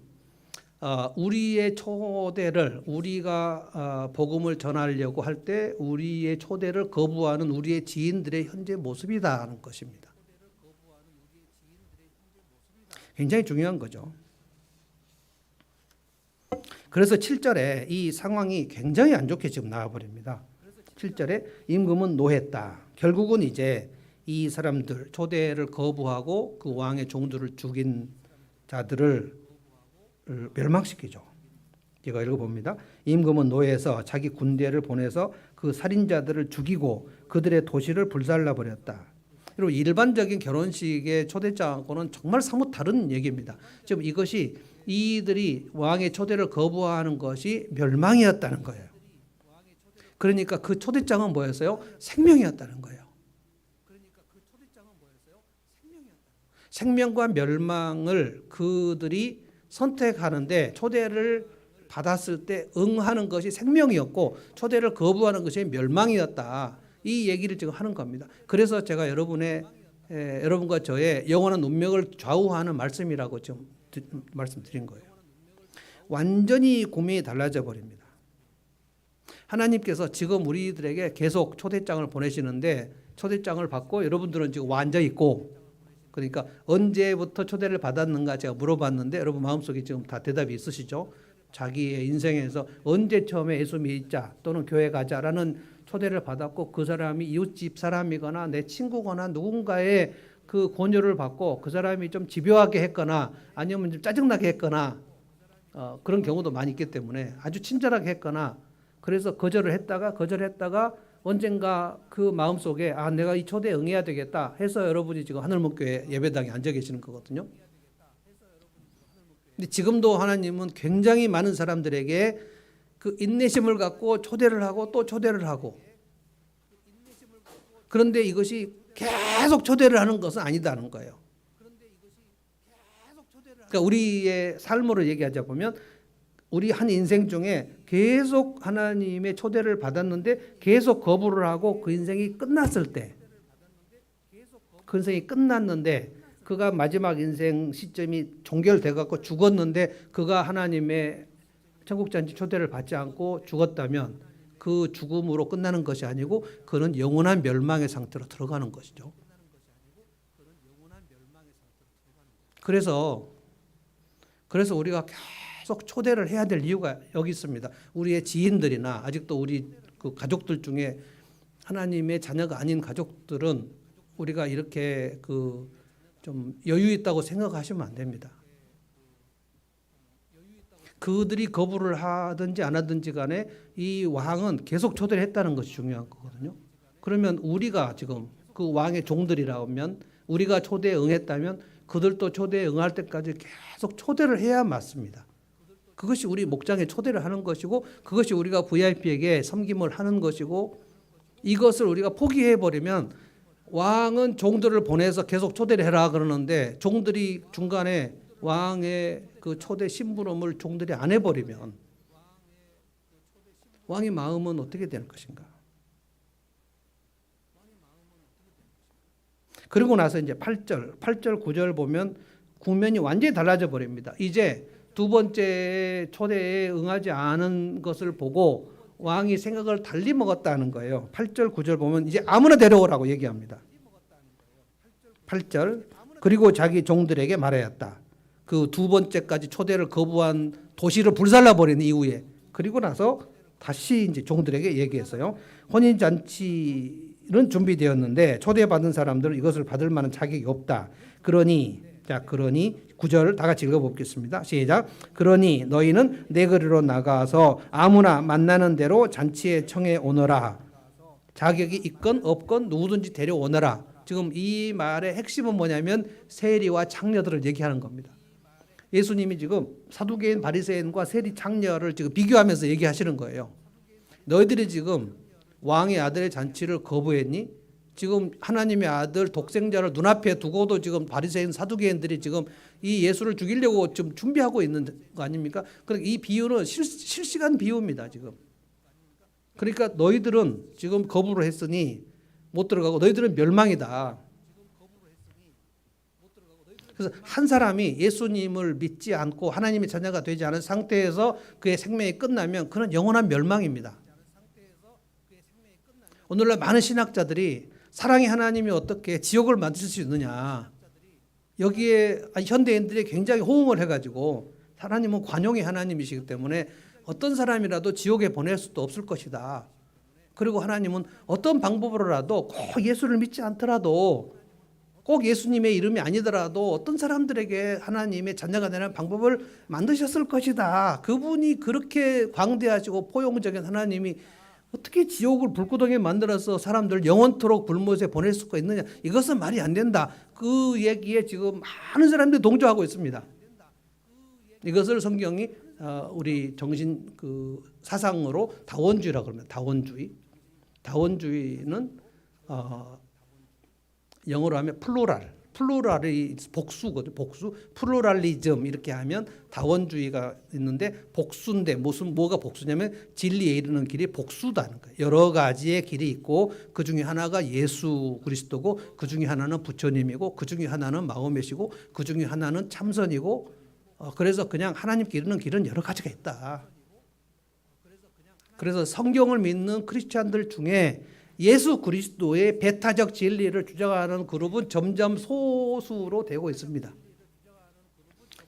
우리의 초대를 우리가 복음을 전하려고 할 때 우리의 초대를 거부하는 우리의 지인들의 현재 모습이다라는 것입니다. 굉장히 중요한 거죠. 그래서 7절에 이 상황이 굉장히 안 좋게 지금 나와버립니다. 7절에 임금은 노했다. 결국은 이제 이 사람들 초대를 거부하고 그 왕의 종들을 죽인 자들을 멸망시키죠. 제가 읽어봅니다. 임금은 노해서 자기 군대를 보내서 그 살인자들을 죽이고 그들의 도시를 불살라버렸다. 그리고 일반적인 결혼식의 초대장하고는 정말 사뭇 다른 얘기입니다. 지금 이것이 이들이 왕의 초대를 거부하는 것이 멸망이었다는 거예요. 그러니까 그 초대장은 뭐였어요? 생명이었다는 거예요. 생명과 멸망을 그들이 선택하는데 초대를 받았을 때 응하는 것이 생명이었고 초대를 거부하는 것이 멸망이었다. 이 얘기를 지금 하는 겁니다. 그래서 제가 여러분의 여러분과 저의 영원한 운명을 좌우하는 말씀이라고 좀 말씀드린 거예요. 완전히 고민이 달라져 버립니다. 하나님께서 지금 우리들에게 계속 초대장을 보내시는데 초대장을 받고 여러분들은 지금 앉아 있고, 그러니까 언제부터 초대를 받았는가 제가 물어봤는데 여러분 마음속에 지금 다 대답이 있으시죠? 자기의 인생에서 언제 처음에 예수 믿자 또는 교회 가자라는 초대를 받았고, 그 사람이 이웃집 사람이거나 내 친구거나 누군가의 그 권유를 받고 그 사람이 좀 집요하게 했거나 아니면 좀 짜증나게 했거나 그런 경우도 많이 있기 때문에 아주 친절하게 했거나, 그래서 거절했다가 언젠가 그 마음속에 내가 이 초대에 응해야 되겠다 해서 여러분이 지금 하늘목교회 예배당에 앉아 계시는 거거든요. 근데 지금도 하나님은 굉장히 많은 사람들에게 그 인내심을 갖고 초대를 하고 또 초대를 하고, 그런데 이것이 계속 초대를 하는 것은 아니다는 거예요. 그러니까 우리의 삶으로 얘기하자 보면 우리 한 인생 중에 계속 하나님의 초대를 받았는데 계속 거부를 하고 그 인생이 끝났을 때, 그 인생이 끝났는데 그가 마지막 인생 시점이 종결돼 갖고 죽었는데 그가 하나님의 천국잔치 초대를 받지 않고 죽었다면 그 죽음으로 끝나는 것이 아니고 그는 영원한 멸망의 상태로 들어가는 것이죠. 그래서 우리가 계속 초대를 해야 될 이유가 여기 있습니다. 우리의 지인들이나 아직도 우리 그 가족들 중에 하나님의 자녀가 아닌 가족들은 우리가 이렇게 그 좀 여유 있다고 생각하시면 안 됩니다. 그들이 거부를 하든지 안 하든지 간에 이 왕은 계속 초대를 했다는 것이 중요한 거거든요. 그러면 우리가 지금 그 왕의 종들이라면, 우리가 초대에 응했다면 그들도 초대에 응할 때까지 계속 초대를 해야 맞습니다. 그것이 우리 목장에 초대를 하는 것이고, 그것이 우리가 VIP에게 섬김을 하는 것이고, 이것을 우리가 포기해 버리면 왕은 종들을 보내서 계속 초대를 해라 그러는데 종들이 중간에 왕의 그 초대 심부름을 종들이 안 해버리면 왕의 마음은 어떻게 되는 것인가? 그리고 나서 이제 8절, 9절 보면 국면이 완전히 달라져 버립니다. 이제 두 번째 초대에 응하지 않은 것을 보고 왕이 생각을 달리 먹었다는 거예요. 8절, 9절 보면 이제 아무나 데려오라고 얘기합니다. 8절, 그리고 자기 종들에게 말하였다. 그 두 번째까지 초대를 거부한 도시를 불살라 버린 이후에, 그리고 나서 다시 이제 종들에게 얘기했어요. 혼인 잔치는 준비되었는데 초대받은 사람들은 이것을 받을 만한 자격이 없다. 그러니 9절 다 같이 읽어보겠습니다. 시작. 그러니 너희는 내 거리로 나가서 아무나 만나는 대로 잔치에 청해 오너라. 자격이 있건 없건 누구든지 데려오너라. 지금 이 말의 핵심은 뭐냐면 세리와 창녀들을 얘기하는 겁니다. 예수님이 지금 사두개인 바리새인과 세리 창녀를 지금 비교하면서 얘기하시는 거예요. 너희들이 지금 왕의 아들의 잔치를 거부했니? 지금 하나님의 아들 독생자를 눈앞에 두고도 지금 바리새인 사두개인들이 지금 이 예수를 죽이려고 좀 준비하고 있는 거 아닙니까? 그러니까 이 비유는 실시간 비유입니다, 지금. 그러니까 너희들은 지금 거부를 했으니 못 들어가고 너희들은 멸망이다. 그래서 한 사람이 예수님을 믿지 않고 하나님의 자녀가 되지 않은 상태에서 그의 생명이 끝나면 그는 영원한 멸망입니다. 오늘날 많은 신학자들이 사랑의 하나님이 어떻게 지옥을 만드실 수 있느냐, 여기에 현대인들이 굉장히 호응을 해가지고 하나님은 관용의 하나님이시기 때문에 어떤 사람이라도 지옥에 보낼 수도 없을 것이다. 그리고 하나님은 어떤 방법으로라도 꼭 예수를 믿지 않더라도, 꼭 예수님의 이름이 아니더라도 어떤 사람들에게 하나님의 자녀가 되는 방법을 만드셨을 것이다. 그분이 그렇게 광대하시고 포용적인 하나님이 어떻게 지옥을 불구덩이에 만들어서 사람들 영원토록 불못에 보낼 수가 있느냐? 이것은 말이 안 된다. 그 얘기에 지금 많은 사람들이 동조하고 있습니다. 이것을 성경이 우리 정신 그 사상으로 다원주의라고 합니다. 다원주의. 다원주의는 영어로 하면 플루랄, 플루랄이 복수거든. 복수, 플루랄리즘 이렇게 하면 다원주의가 있는데 복수인데 뭐가 복수냐면 진리에 이르는 길이 복수다는 거예요. 여러 가지의 길이 있고 그 중에 하나가 예수 그리스도고 그 중에 하나는 부처님이고 그 중에 하나는 마호메시고 그 중에 하나는 참선이고 그래서 그냥 하나님께 이르는 길은 여러 가지가 있다. 그래서 성경을 믿는 크리스찬들 중에 예수 그리스도의 배타적 진리를 주장하는 그룹은 점점 소수로 되고 있습니다.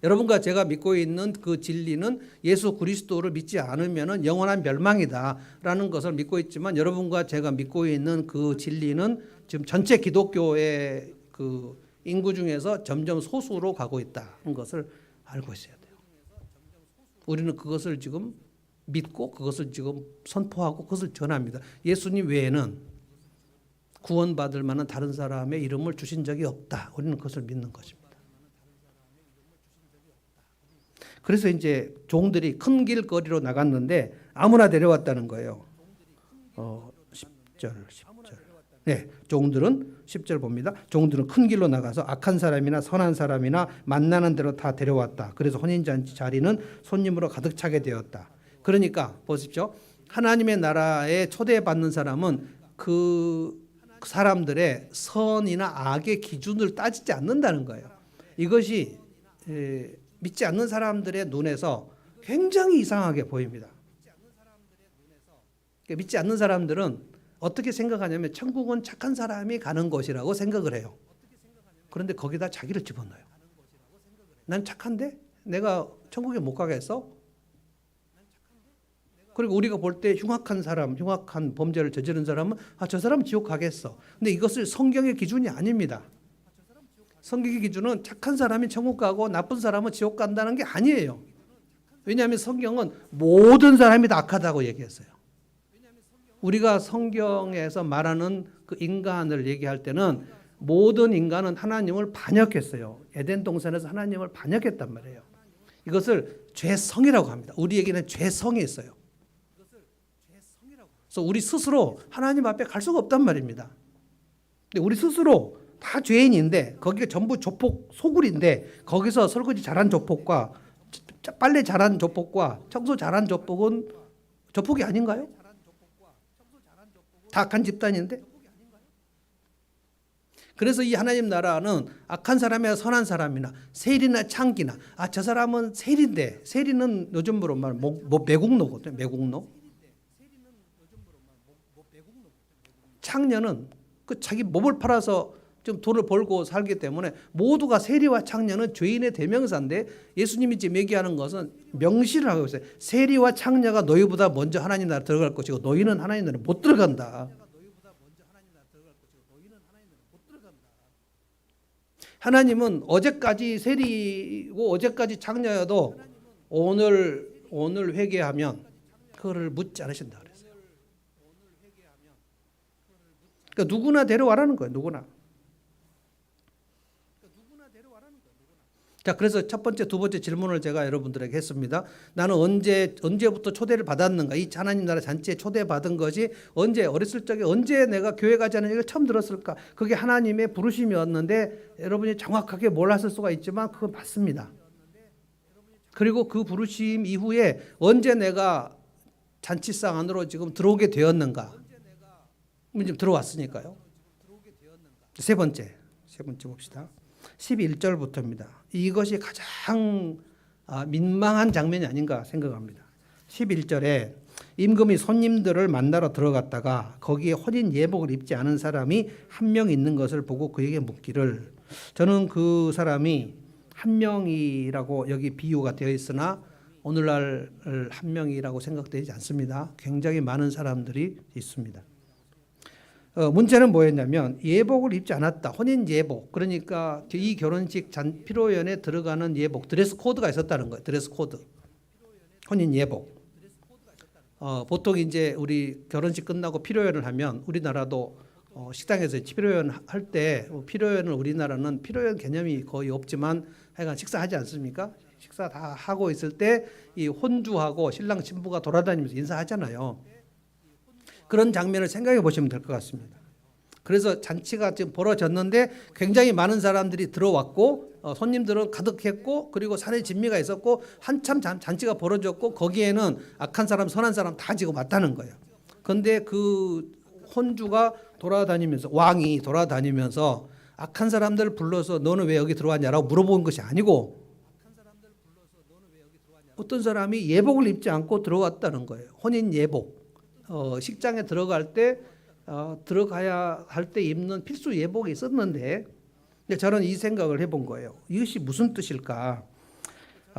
여러분과 제가 믿고 있는 그 진리는 예수 그리스도를 믿지 않으면 영원한 멸망이다라는 것을 믿고 있지만 여러분과 제가 믿고 있는 그 진리는 지금 전체 기독교의 그 인구 중에서 점점 소수로 가고 있다는 것을 알고 있어야 돼요. 우리는 그것을 지금 믿고 그것을 지금 선포하고 그것을 전합니다. 예수님 외에는 구원받을 만한 다른 사람의 이름을 주신 적이 없다. 우리는 그것을 믿는 것입니다. 그래서 이제 종들이 큰 길거리로 나갔는데 아무나 데려왔다는 거예요. 10절. 네, 종들은 10절 봅니다. 종들은 큰 길로 나가서 악한 사람이나 선한 사람이나 만나는 대로 다 데려왔다. 그래서 혼인잔치 자리는 손님으로 가득 차게 되었다. 그러니까 보십시오. 하나님의 나라에 초대받는 사람은 그 사람들의 선이나 악의 기준을 따지지 않는다는 거예요. 이것이 믿지 않는 사람들의 눈에서 굉장히 이상하게 보입니다. 믿지 않는 사람들은 어떻게 생각하냐면 천국은 착한 사람이 가는 곳이라고 생각을 해요. 그런데 거기다 자기를 집어넣어요. 난 착한데 내가 천국에 못 가겠어? 그리고 우리가 볼 때 흉악한 사람, 흉악한 범죄를 저지른 사람은 저 사람은 지옥 가겠어. 근데 이것을 성경의 기준이 아닙니다. 성경의 기준은 착한 사람이 천국 가고 나쁜 사람은 지옥 간다는 게 아니에요. 왜냐하면 성경은 모든 사람이 다 악하다고 얘기했어요. 우리가 성경에서 말하는 그 인간을 얘기할 때는 모든 인간은 하나님을 반역했어요. 에덴 동산에서 하나님을 반역했단 말이에요. 이것을 죄성이라고 합니다. 우리에게는 죄성이 있어요. 그래서 우리 스스로 하나님 앞에 갈 수가 없단 말입니다. 근데 우리 스스로 다 죄인인데 거기가 전부 조폭 소굴인데 거기서 설거지 잘한 조폭과 빨래 잘한 조폭과 청소 잘한 조폭은 조폭이 아닌가요? 다 악한 집단인데. 그래서 이 하나님 나라는 악한 사람이나 선한 사람이나 세리나 창기나 저 사람은 세리인데 세리는 요즘으로 말하면 매국노거든요. 매국노. 창녀는 그 자기 몸을 팔아서 좀 돈을 벌고 살기 때문에 모두가 세리와 창녀는 죄인의 대명사인데 예수님이 지금 얘기하는 것은 명시를 하고 있어요. 세리와 창녀가 너희보다 먼저 하나님 나라 들어갈 것이고 너희는 하나님 나라 못 들어간다. 하나님은 어제까지 세리고 어제까지 창녀여도 오늘 회개하면 그거를 묻지 않으신다 그랬어요. 그러니까 누구나 데려와라는 거예요. 누구나. 자, 그래서 첫 번째, 두 번째 질문을 제가 여러분들에게 했습니다. 나는 언제부터 초대를 받았는가? 이 하나님 나라 잔치에 초대받은 것이 언제, 어렸을 적에 언제 내가 교회 가지 않은 얘기를 처음 들었을까? 그게 하나님의 부르심이었는데 여러분이 정확하게 몰랐을 수가 있지만 그건 맞습니다. 그리고 그 부르심 이후에 언제 내가 잔치상 안으로 지금 들어오게 되었는가? 지금 들어왔으니까요. 세 번째 봅시다. 11절부터입니다. 이것이 가장 민망한 장면이 아닌가 생각합니다. 11절에 임금이 손님들을 만나러 들어갔다가 거기에 혼인 예복을 입지 않은 사람이 한 명 있는 것을 보고 그에게 묻기를, 저는 그 사람이 한 명이라고 여기 비유가 되어 있으나 오늘날 한 명이라고 생각되지 않습니다. 굉장히 많은 사람들이 있습니다. 문제는 뭐였냐면 예복을 입지 않았다. 혼인 예복. 그러니까 이 결혼식 피로연에 들어가는 예복, 드레스 코드가 있었다는 거예요. 드레스 코드. 혼인 예복. 보통 이제 우리 결혼식 끝나고 피로연을 하면 우리나라도 식당에서 피로연 할 때 피로연을 우리나라는 피로연 개념이 거의 없지만 하여간 식사하지 않습니까? 식사 다 하고 있을 때 이 혼주하고 신랑 신부가 돌아다니면서 인사하잖아요. 그런 장면을 생각해 보시면 될 것 같습니다. 그래서 잔치가 지금 벌어졌는데 굉장히 많은 사람들이 들어왔고 손님들은 가득했고 그리고 산에 진미가 있었고 한참 잔치가 벌어졌고 거기에는 악한 사람 선한 사람 다 지금 왔다는 거예요. 그런데 그 혼주가 돌아다니면서 왕이 돌아다니면서 악한 사람들 불러서 너는 왜 여기 들어왔냐라고 물어본 것이 아니고 어떤 사람이 예복을 입지 않고 들어왔다는 거예요. 혼인 예복. 식장에 들어갈 때 들어가야 할 때 입는 필수 예복이 있었는데 저는 이 생각을 해본 거예요. 이것이 무슨 뜻일까?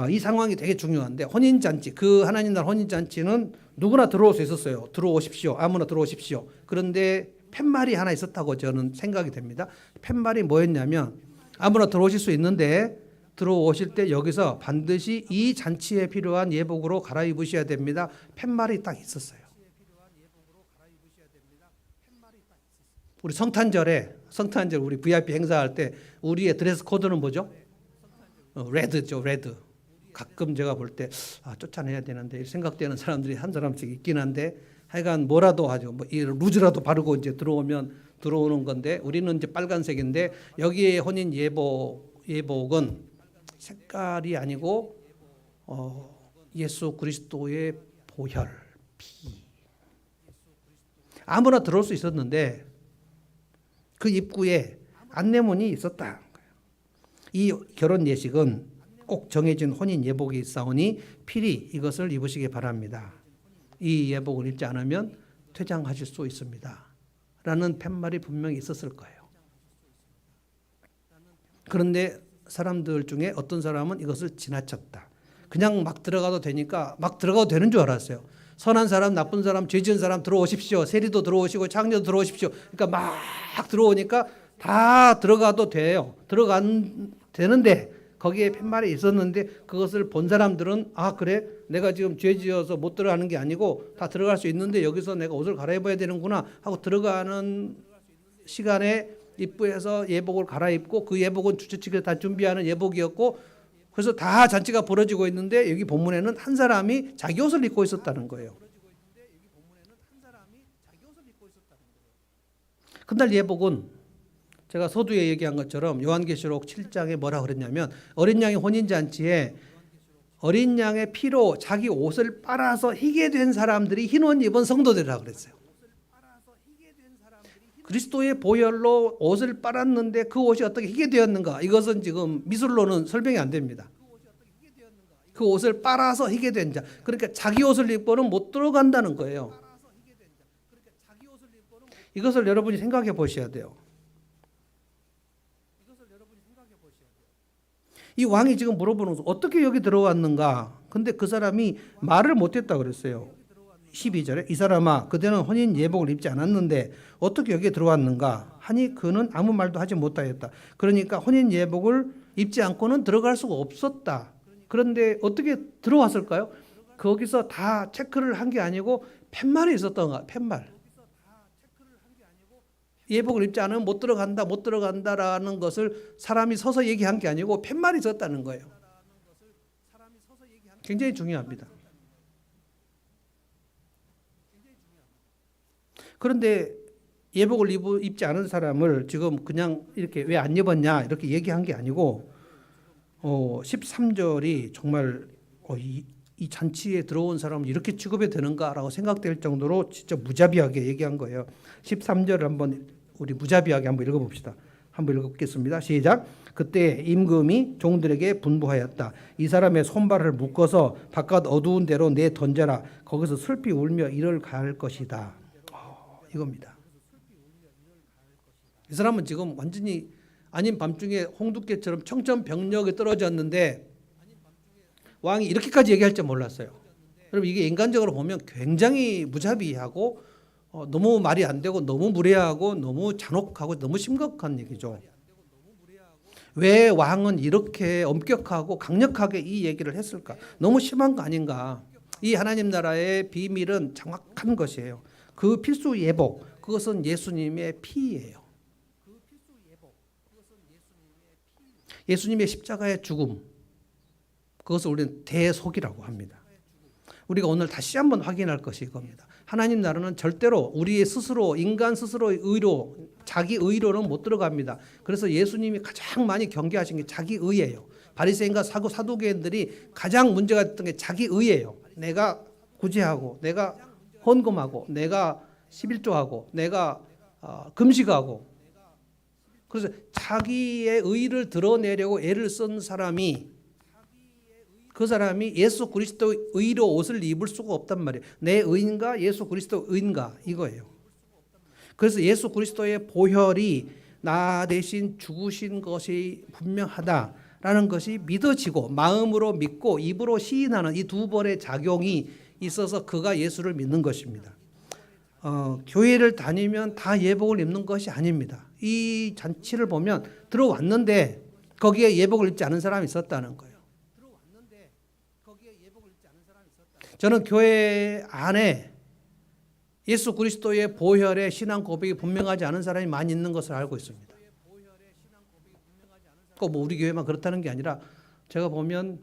이 상황이 되게 중요한데 혼인잔치, 그 하나님 나라 혼인잔치는 누구나 들어올 수 있었어요. 들어오십시오. 아무나 들어오십시오. 그런데 팻말이 하나 있었다고 저는 생각이 됩니다. 팻말이 뭐였냐면 아무나 들어오실 수 있는데 들어오실 때 여기서 반드시 이 잔치에 필요한 예복으로 갈아입으셔야 됩니다. 팻말이 딱 있었어요. 우리 성탄절 우리 VIP 행사할 때 우리의 드레스 코드는 뭐죠? 레드죠, 레드. 가끔 제가 볼 때 쫓아내야 되는데 생각되는 사람들이 한 사람씩 있긴 한데 하여간 뭐라도 하죠. 뭐 루즈라도 바르고 이제 들어오면 들어오는 건데 우리는 이제 빨간색인데 여기에 혼인 예복은 색깔이 아니고 예수 그리스도의 보혈, 피. 아무나 들어올 수 있었는데 그 입구에 안내문이 있었다. 이 결혼 예식은 꼭 정해진 혼인 예복이 있사오니 필히 이것을 입으시기 바랍니다. 이 예복을 입지 않으면 퇴장하실 수 있습니다. 라는 팻말이 분명히 있었을 거예요. 그런데 사람들 중에 어떤 사람은 이것을 지나쳤다. 그냥 막 들어가도 되니까 막 들어가도 되는 줄 알았어요. 선한 사람, 나쁜 사람, 죄 지은 사람 들어오십시오. 세리도 들어오시고 창녀도 들어오십시오. 그러니까 막 들어오니까 다 들어가도 돼요. 되는데 거기에 팻말이 있었는데 그것을 본 사람들은 그래? 내가 지금 죄 지어서 못 들어가는 게 아니고 다 들어갈 수 있는데 여기서 내가 옷을 갈아입어야 되는구나 하고 들어가는 시간에 입구에서 예복을 갈아입고 그 예복은 주최 측에서 다 준비하는 예복이었고 그래서 다 잔치가 벌어지고 있는데 여기 본문에는 한 사람이 자기 옷을 입고 있었다는 거예요. 그날 예복은 제가 서두에 얘기한 것처럼 요한계시록 7장에 뭐라 그랬냐면 어린 양의 혼인잔치에 어린 양의 피로 자기 옷을 빨아서 희게 된 사람들이 흰 옷 입은 성도들이라고 그랬어요. 그리스도의 보혈로 옷을 빨았는데 그 옷이 어떻게 희게 되었는가? 이것은 지금 미술로는 설명이 안 됩니다. 그 옷을 빨아서 희게 된 자. 그러니까 자기 옷을 입고는 못 들어간다는 거예요. 이것을 여러분이 생각해 보셔야 돼요. 이 왕이 지금 물어보는 것은 어떻게 여기 들어왔는가? 근데 그 사람이 말을 못했다 그랬어요. 12절에 이 사람아 그대는 혼인 예복을 입지 않았는데 어떻게 여기에 들어왔는가 하니 그는 아무 말도 하지 못하였다. 그러니까 혼인 예복을 입지 않고는 들어갈 수가 없었다. 그런데 어떻게 들어왔을까요? 거기서 다 체크를 한 게 아니고 팻말이 있었던가. 팻말. 예복을 입지 않으면 못 들어간다라는 것을 사람이 서서 얘기한 게 아니고 팻말이 있었다는 거예요. 굉장히 중요합니다. 그런데 예복을 입지 않은 사람을 지금 그냥 이렇게 왜 안 입었냐 이렇게 얘기한 게 아니고 13절이 정말 이 잔치에 들어온 사람은 이렇게 취급이 되는가라고 생각될 정도로 진짜 무자비하게 얘기한 거예요. 13절을 한번 우리 무자비하게 한번 읽어봅시다. 한번 읽어보겠습니다. 시작. 그때 임금이 종들에게 분부하였다. 이 사람의 손발을 묶어서 바깥 어두운 데로 내 던져라. 거기서 슬피 울며 이를 가할 것이다. 이겁니다. 이 사람은 지금 완전히 아닌 밤중에 홍두깨처럼 청천벽력에 떨어졌는데 왕이 이렇게까지 얘기할 줄 몰랐어요. 여러분 이게 인간적으로 보면 굉장히 무자비하고 너무 말이 안 되고 너무 무례하고 너무 잔혹하고 너무 심각한 얘기죠. 왜 왕은 이렇게 엄격하고 강력하게 이 얘기를 했을까? 너무 심한 거 아닌가? 이 하나님 나라의 비밀은 정확한 것이에요. 그 필수 예복, 그것은 예수님의 피예요. 예수님의 십자가의 죽음, 그것을 우리는 대속이라고 합니다. 우리가 오늘 다시 한번 확인할 것이 이겁니다. 하나님 나라는 절대로 우리의 스스로 인간 스스로의 의로 자기 의로는 못 들어갑니다. 그래서 예수님이 가장 많이 경계하신 게 자기 의예요. 바리새인과 사두개인들이 가장 문제가 됐던 게 자기 의예요. 내가 구제하고 내가 헌금하고 내가 11조하고 내가 금식하고 그래서 자기의 의를 드러내려고 애를 쓴 사람이 그 사람이 예수 그리스도의 의로 옷을 입을 수가 없단 말이에요. 내 의인가 예수 그리스도 의인가 이거예요. 그래서 예수 그리스도의 보혈이 나 대신 죽으신 것이 분명하다라는 것이 믿어지고 마음으로 믿고 입으로 시인하는 이 두 번의 작용이 있어서 그가 예수를 믿는 것입니다. 교회를 다니면 다 예복을 입는 것이 아닙니다. 이 잔치를 보면 들어왔는데 거기에 예복을 입지 않은 사람이 있었다는 거예요. 저는 교회 안에 예수 그리스도의 보혈의 신앙 고백이 분명하지 않은 사람이 많이 있는 것을 알고 있습니다. 꼭 뭐 우리 교회만 그렇다는 게 아니라 제가 보면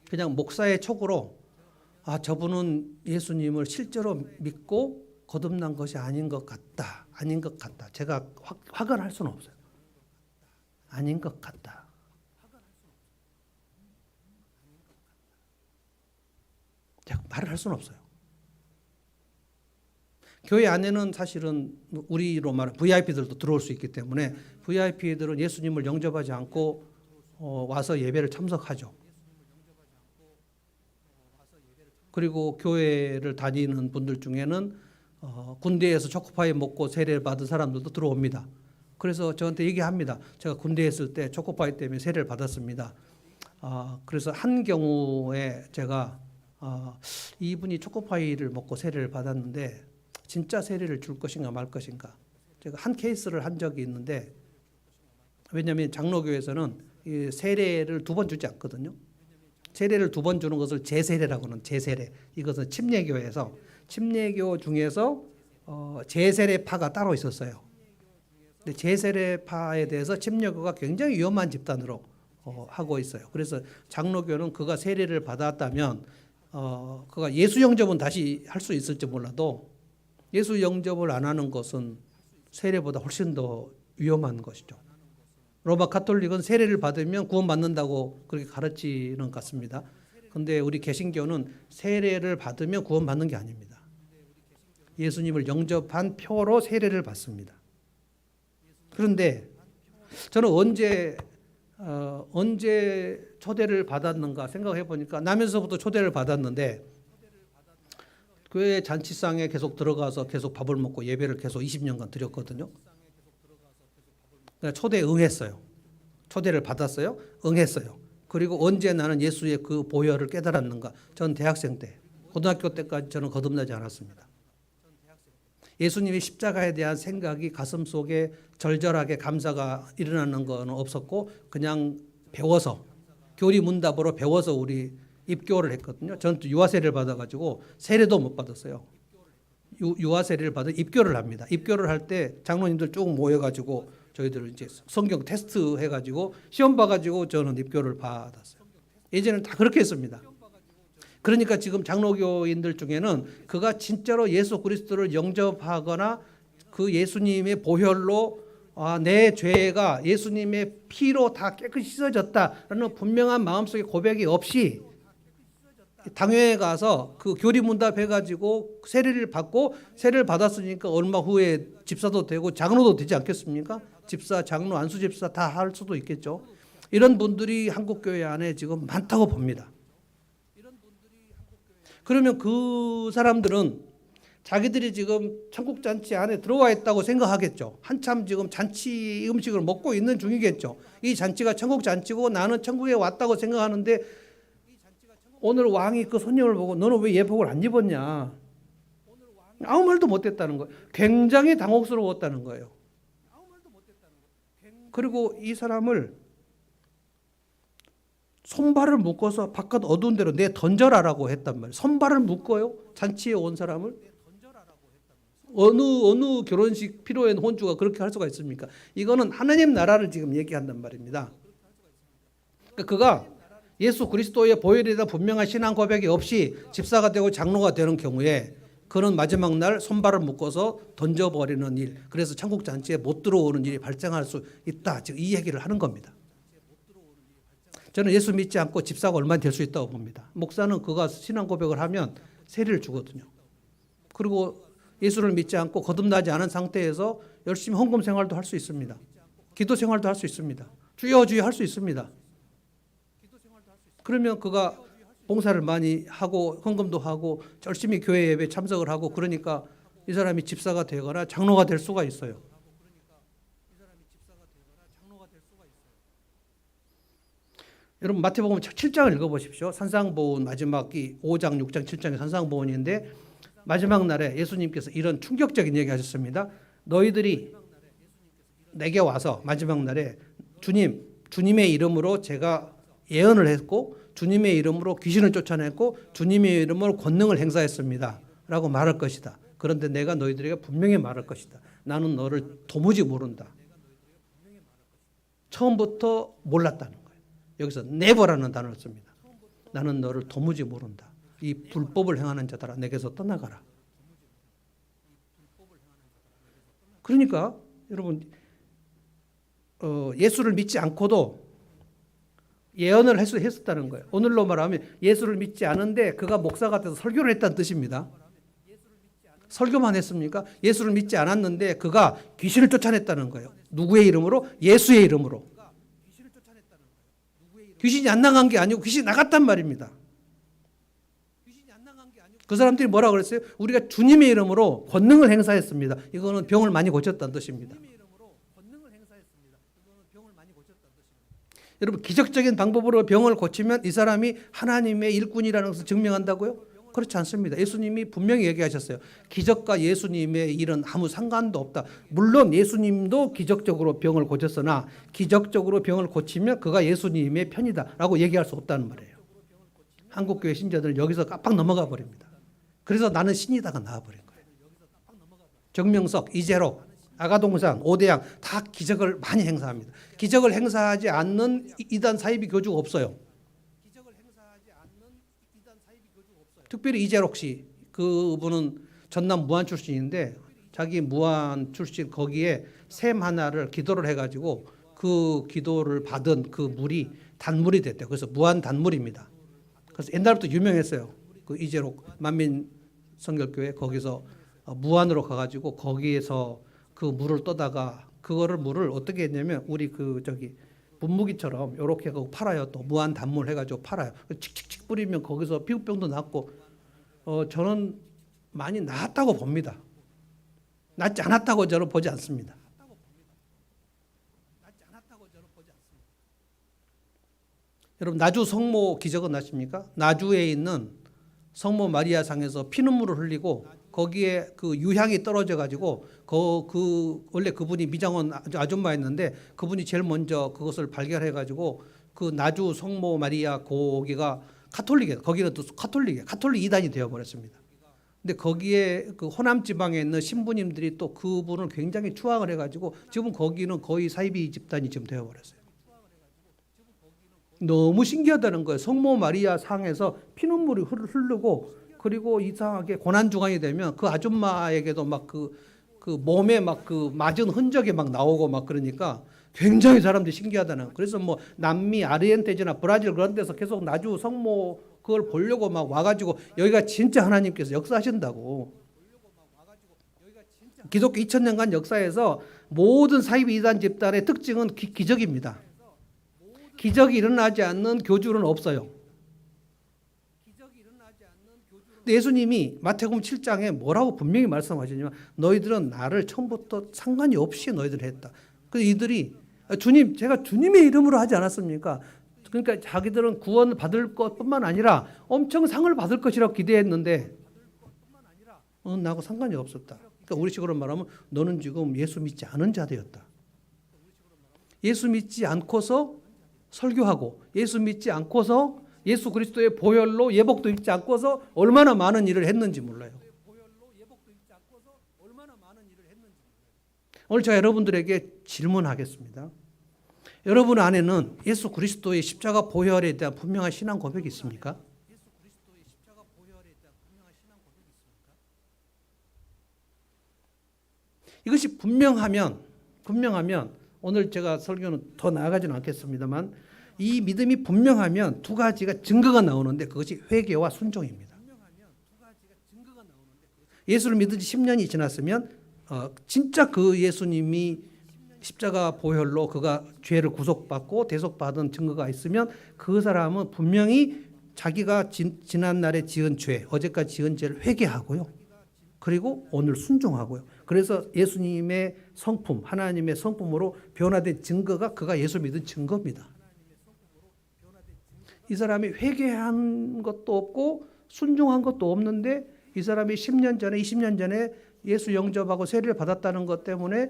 그냥 목사의 촉으로 저분은 예수님을 실제로 믿고 거듭난 것이 아닌 것 같다. 아닌 것 같다. 제가 확언할 을 수는 없어요. 아닌 것 같다. 제가 말을 할 수는 없어요. 교회 안에는 사실은 우리로 말하면 VIP들도 들어올 수 있기 때문에 VIP들은 예수님을 영접하지 않고 와서 예배를 참석하죠. 그리고 교회를 다니는 분들 중에는 군대에서 초코파이 먹고 세례를 받은 사람들도 들어옵니다. 그래서 저한테 얘기합니다. 제가 군대에 있을 때 초코파이 때문에 세례를 받았습니다. 그래서 한 경우에 제가 이분이 초코파이를 먹고 세례를 받았는데 진짜 세례를 줄 것인가 말 것인가 제가 한 케이스를 한 적이 있는데 왜냐하면 장로교에서는 이 세례를 2번 주지 않거든요. 세례를 2번 주는 것을 제세례라고는 제세례. 이것은 침례교에서 침례교 중에서 제세례파가 따로 있었어요. 근데 제세례파에 대해서 침례교가 굉장히 위험한 집단으로 하고 있어요. 그래서 장로교는 그가 세례를 받았다면 그가 예수 영접은 다시 할 수 있을지 몰라도 예수 영접을 안 하는 것은 세례보다 훨씬 더 위험한 것이죠. 로마 가톨릭은 세례를 받으면 구원받는다고 그렇게 가르치는 것 같습니다. 그런데 우리 개신교는 세례를 받으면 구원받는 게 아닙니다. 예수님을 영접한 표로 세례를 받습니다. 그런데 저는 언제 초대를 받았는가 생각해 보니까 나면서부터 초대를 받았는데 교회 잔치상에 계속 들어가서 계속 밥을 먹고 예배를 계속 20년간 드렸거든요. 초대에 응했어요. 초대를 받았어요. 응했어요. 그리고 언제 나는 예수의 그 보혈을 깨달았는가. 전 대학생 때, 고등학교 때까지 저는 거듭나지 않았습니다. 예수님의 십자가에 대한 생각이 가슴속에 절절하게 감사가 일어나는 건 없었고 그냥 배워서 교리 문답으로 배워서 우리 입교를 했거든요. 저는 또 유아세례를 받아가지고 세례도 못 받았어요. 유아세례를 받아 입교를 합니다. 입교를 할 때 장로님들 쭉 모여가지고 저희들 이제 성경 테스트 해가지고 시험 봐가지고 저는 입교를 받았어요. 예전에는 다 그렇게 했습니다. 그러니까 지금 장로교인들 중에는 그가 진짜로 예수 그리스도를 영접하거나 그 예수님의 보혈로 내 죄가 예수님의 피로 다 깨끗이 씻어졌다라는 분명한 마음속의 고백이 없이 당회에 가서 그 교리문답 해가지고 세례를 받고 세례를 받았으니까 얼마 후에 집사도 되고 장로도 되지 않겠습니까? 집사, 장로, 안수집사 다 할 수도 있겠죠. 이런 분들이 한국교회 안에 지금 많다고 봅니다. 그러면 그 사람들은 자기들이 지금 천국잔치 안에 들어와 있다고 생각하겠죠. 한참 지금 잔치 음식을 먹고 있는 중이겠죠. 이 잔치가 천국잔치고 나는 천국에 왔다고 생각하는데 오늘 왕이 그 손님을 보고 너는 왜 예복을 안 입었냐. 아무 말도 못했다는 거예요. 굉장히 당혹스러웠다는 거예요. 그리고 이 사람을 손발을 묶어서 바깥 어두운 데로 내 던져라라고 했단 말이에요. 손발을 묶어요? 잔치에 온 사람을? 어느 결혼식 피로엔 혼주가 그렇게 할 수가 있습니까? 이거는 하나님 나라를 지금 얘기한단 말입니다. 그러니까 그가 예수 그리스도의 보혈에 대한 분명한 신앙 고백이 없이 집사가 되고 장로가 되는 경우에 그는 마지막 날 손발을 묶어서 던져버리는 일, 그래서 천국 잔치에 못 들어오는 일이 발생할 수 있다. 지금 이 얘기를 하는 겁니다. 저는 예수 믿지 않고 집사가 얼마나 될 수 있다고 봅니다. 목사는 그가 신앙 고백을 하면 세례를 주거든요. 그리고 예수를 믿지 않고 거듭나지 않은 상태에서 열심히 헌금 생활도 할 수 있습니다. 기도 생활도 할 수 있습니다. 주여 주여 할 수 있습니다. 그러면 그가 봉사를 많이 하고 헌금도 하고 열심히 교회 예배 참석을 하고 그러니까 이 사람이 집사가 되거나 장로가 될 수가 있어요. 여러분 마태복음 7장을 읽어보십시오. 산상보훈 마지막이 5장, 6장, 7장의 산상보훈인데 마지막 날에 예수님께서 이런 충격적인 얘기 하셨습니다. 너희들이 내게 와서 마지막 날에 주님의 이름으로 제가 예언을 했고 주님의 이름으로 귀신을 쫓아냈고 주님의 이름으로 권능을 행사했습니다. 라고 말할 것이다. 그런데 내가 너희들에게 분명히 말할 것이다. 나는 너를 도무지 모른다. 처음부터 몰랐다는 거예요. 여기서 never라는 단어를 씁니다. 나는 너를 도무지 모른다. 이 불법을 행하는 자들아 내게서 떠나가라. 그러니까 여러분 예수를 믿지 않고도 예언을 했었다는 거예요. 오늘로 말하면 예수를 믿지 않은데 그가 목사가 돼서 설교를 했다는 뜻입니다. 설교만 했습니까? 예수를 믿지 않았는데 그가 귀신을 쫓아냈다는 거예요. 누구의 이름으로? 예수의 이름으로. 귀신이 안 나간 게 아니고 귀신이 나갔단 말입니다. 그 사람들이 뭐라고 그랬어요? 우리가 주님의 이름으로 권능을 행사했습니다. 이거는 병을 많이 고쳤다는 뜻입니다. 여러분 기적적인 방법으로 병을 고치면 이 사람이 하나님의 일꾼이라는 것을 증명한다고요? 그렇지 않습니다. 예수님이 분명히 얘기하셨어요. 기적과 예수님의 일은 아무 상관도 없다. 물론 예수님도 기적적으로 병을 고쳤으나 기적적으로 병을 고치면 그가 예수님의 편이다라고 얘기할 수 없다는 말이에요. 한국교회 신자들은 여기서 깜빡 넘어가 버립니다. 그래서 나는 신이다가 나와버린 거예요. 정명석, 이재록, 아가동산, 오대양 다 기적을 많이 행사합니다. 기적을 행사하지 않는 이단 사이비 교주가 없어요. 특별히 이재록 씨, 그분은 전남 무안 출신인데 자기 무안 출신 거기에 샘 하나를 기도를 해가지고 그 기도를 받은 그 물이 단물이 됐대요. 그래서 무안 단물입니다. 그래서 옛날부터 유명했어요. 그 이재록 만민 성결교회 거기서 무안으로 가가지고 거기에서 그 물을 떠다가 그거를 물을 어떻게 했냐면 우리 그 저기 분무기처럼 이렇게 팔아요. 또 무한 단물 해가지고 팔아요. 칙칙칙 뿌리면 거기서 피부병도 낫고 저는 많이 나았다고 봅니다. 낫지 않았다고 저는 보지 않습니다. 여러분 나주 성모 기적은 아십니까? 나주에 있는 성모 마리아상에서 피눈물을 흘리고 거기에 그 유향이 떨어져 가지고 원래 그분이 미장원 아줌마였는데 그분이 제일 먼저 그것을 발견해 가지고 그 나주 성모 마리아 거기가 카톨릭이에요. 거기는 또 카톨릭 이단이 되어 버렸습니다. 근데 거기에 그 호남 지방에 있는 신부님들이 또 그분을 굉장히 추앙을 해 가지고 지금 거기는 거의 사이비 집단이 지금 되어 버렸어요. 너무 신기하다는 거예요. 성모 마리아 상에서 피눈물이 흐르고 그리고 이상하게 고난주간이 되면 그 아줌마에게도 막 그 몸에 막 그 맞은 흔적이 막 나오고 막 그러니까 굉장히 사람들이 신기하다는 거예요. 그래서 뭐 남미 아르헨티나 브라질 그런 데서 계속 나주 성모 그걸 보려고 막 와가지고 여기가 진짜 하나님께서 역사하신다고. 기독교 2000년간 역사에서 모든 사이비 이단 집단의 특징은 기적입니다. 기적이 일어나지 않는 교주는 없어요. 예수님이 마태복음 7장에 뭐라고 분명히 말씀하시냐면 너희들은 나를 처음부터 상관이 없이 너희들 했다. 그래서 이들이 주님 제가 주님의 이름으로 하지 않았습니까? 그러니까 자기들은 구원 받을 것뿐만 아니라 엄청 상을 받을 것이라고 기대했는데 나하고 상관이 없었다. 그러니까 우리식으로 말하면 너는 지금 예수 믿지 않은 자되었다. 예수 믿지 않고서 설교하고 예수 믿지 않고서 예수 그리스도의 보혈로 예복도 입지 않고서 얼마나 많은 일을 했는지 몰라요. 오늘 제가 여러분들에게 질문하겠습니다. 여러분 안에는 예수 그리스도의 십자가 보혈에 대한 분명한 신앙 고백이 있습니까? 이것이 분명하면 오늘 제가 설교는 더 나아가지는 않겠습니다만 이 믿음이 분명하면 두 가지가 증거가 나오는데 그것이 회개와 순종입니다. 예수를 믿은 지 10년이 지났으면 진짜 그 예수님이 십자가 보혈로 그가 죄를 구속받고 대속받은 증거가 있으면 그 사람은 분명히 자기가 지난날에 지은 죄, 어제까지 지은 죄를 회개하고요. 그리고 오늘 순종하고요. 그래서 예수님의 성품, 하나님의 성품으로 변화된 증거가 그가 예수 믿은 증거입니다. 이 사람이 회개한 것도 없고 순종한 것도 없는데 이 사람이 10년 전에 20년 전에 예수 영접하고 세례를 받았다는 것 때문에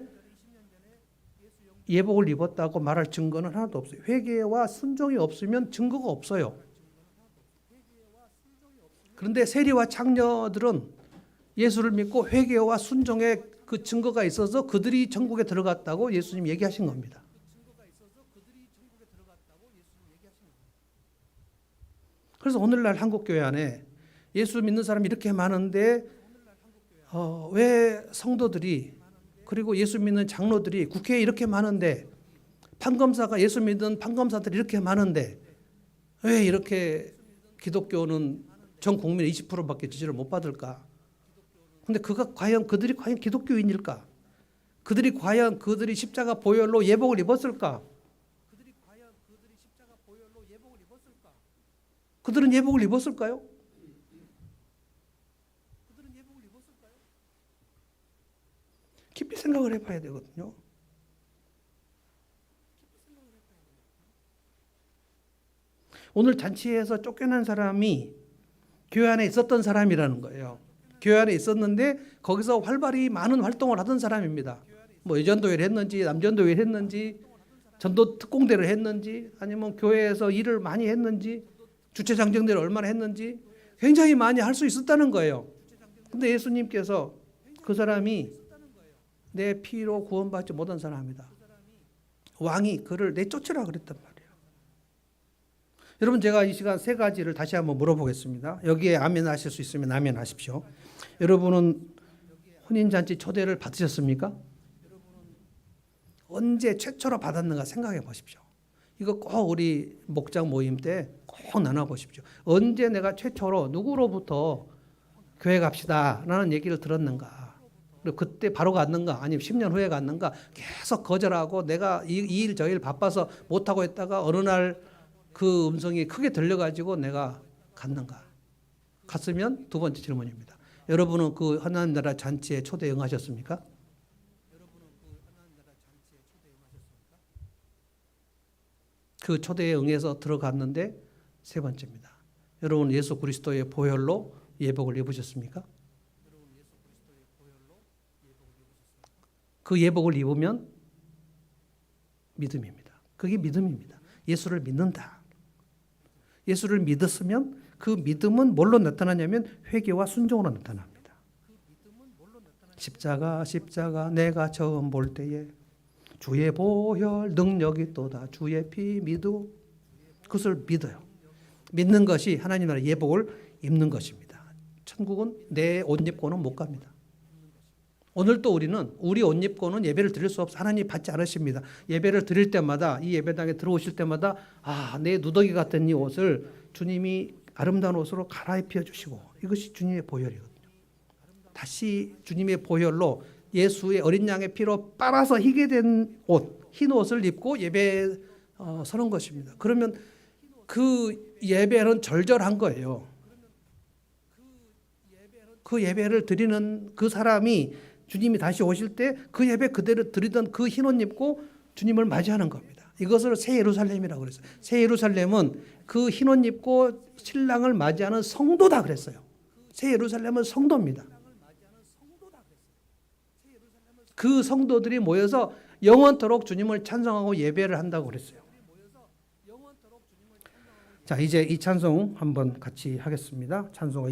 예복을 입었다고 말할 증거는 하나도 없어요. 회개와 순종이 없으면 증거가 없어요. 그런데 세리와 창녀들은 예수를 믿고 회개와 순종의 그 증거가 있어서 그들이 천국에 들어갔다고 예수님 얘기하신 겁니다. 그래서 오늘날 한국교회 안에 예수 믿는 사람이 이렇게 많은데 왜 성도들이 그리고 예수 믿는 장로들이 국회에 이렇게 많은데 판검사가 예수 믿는 판검사들이 이렇게 많은데 왜 이렇게 기독교는 전 국민의 20%밖에 지지를 못 받을까? 근데 그들이 과연 기독교인일까? 그들이 십자가 보혈로 예복을 입었을까? 그들은 예복을 입었을까요? 깊이 생각을 해봐야 되거든요. 오늘 잔치에서 쫓겨난 사람이 교회 안에 있었던 사람이라는 거예요. 교회 안에 있었는데 거기서 활발히 많은 활동을 하던 사람입니다. 뭐 여전도회를 했는지 남전도회를 했는지 전도 특공대를 했는지 아니면 교회에서 일을 많이 했는지 주체장정대를 얼마나 했는지 굉장히 많이 할 수 있었다는 거예요. 근데 예수님께서 그 사람이 내 피로 구원받지 못한 사람이다. 왕이 그를 내쫓으라 그랬단 말이에요. 여러분 제가 이 시간 세 가지를 다시 한번 물어보겠습니다. 여기에 아멘 하실 수 있으면 아멘 하십시오. 여러분은 혼인잔치 초대를 받으셨습니까? 언제 최초로 받았는가 생각해 보십시오. 이거 꼭 우리 목장 모임 때 꼭 나눠보십시오. 언제 내가 최초로 누구로부터 교회 갑시다 라는 얘기를 들었는가. 그리고 그때 바로 갔는가 아니면 10년 후에 갔는가 계속 거절하고 내가 이 일 저 일 바빠서 못하고 있다가 어느 날 그 음성이 크게 들려가지고 내가 갔는가. 갔으면 두 번째 질문입니다. 여러분은 그 하나님 나라 잔치에 초대 응하셨습니까? 그 초대에 응해서 들어갔는데 세 번째입니다. 여러분 예수 그리스도의 보혈로 예복을 입으셨습니까? 그 예복을 입으면 믿음입니다. 그게 믿음입니다. 예수를 믿는다. 예수를 믿었으면 그 믿음은 뭘로 나타나냐면 회개와 순종으로 나타납니다. 십자가 내가 처음 볼 때에 주의 보혈 능력이 또다 주의 피 믿음 그것을 믿어요. 믿는 것이 하나님 나라의 예복을 입는 것입니다. 천국은 내 옷 입고는 못 갑니다. 오늘 또 우리는 우리 옷 입고는 예배를 드릴 수 없어. 하나님 받지 않으십니다. 예배를 드릴 때마다 이 예배당에 들어오실 때마다 내 누더기 같은 이 옷을 주님이 아름다운 옷으로 갈아입혀 주시고 이것이 주님의 보혈이거든요. 다시 주님의 보혈로 예수의 어린 양의 피로 빨아서 희게 된 옷, 흰 옷을 입고 예배에 서는 것입니다. 그러면 그 예배는 절절한 거예요. 그 예배를 드리는 그 사람이 주님이 다시 오실 때 그 예배 그대로 드리던 그 흰 옷 입고 주님을 맞이하는 겁니다. 이것을 새 예루살렘이라고 그랬어요. 새 예루살렘은 그 흰 옷 입고 신랑을 맞이하는 성도다 그랬어요. 새 예루살렘은 성도입니다. 그 성도들이 모여서 영원토록 주님을 찬송하고 예배를 한다고 그랬어요. 자, 이제 이 찬송 한번 같이 하겠습니다. 찬송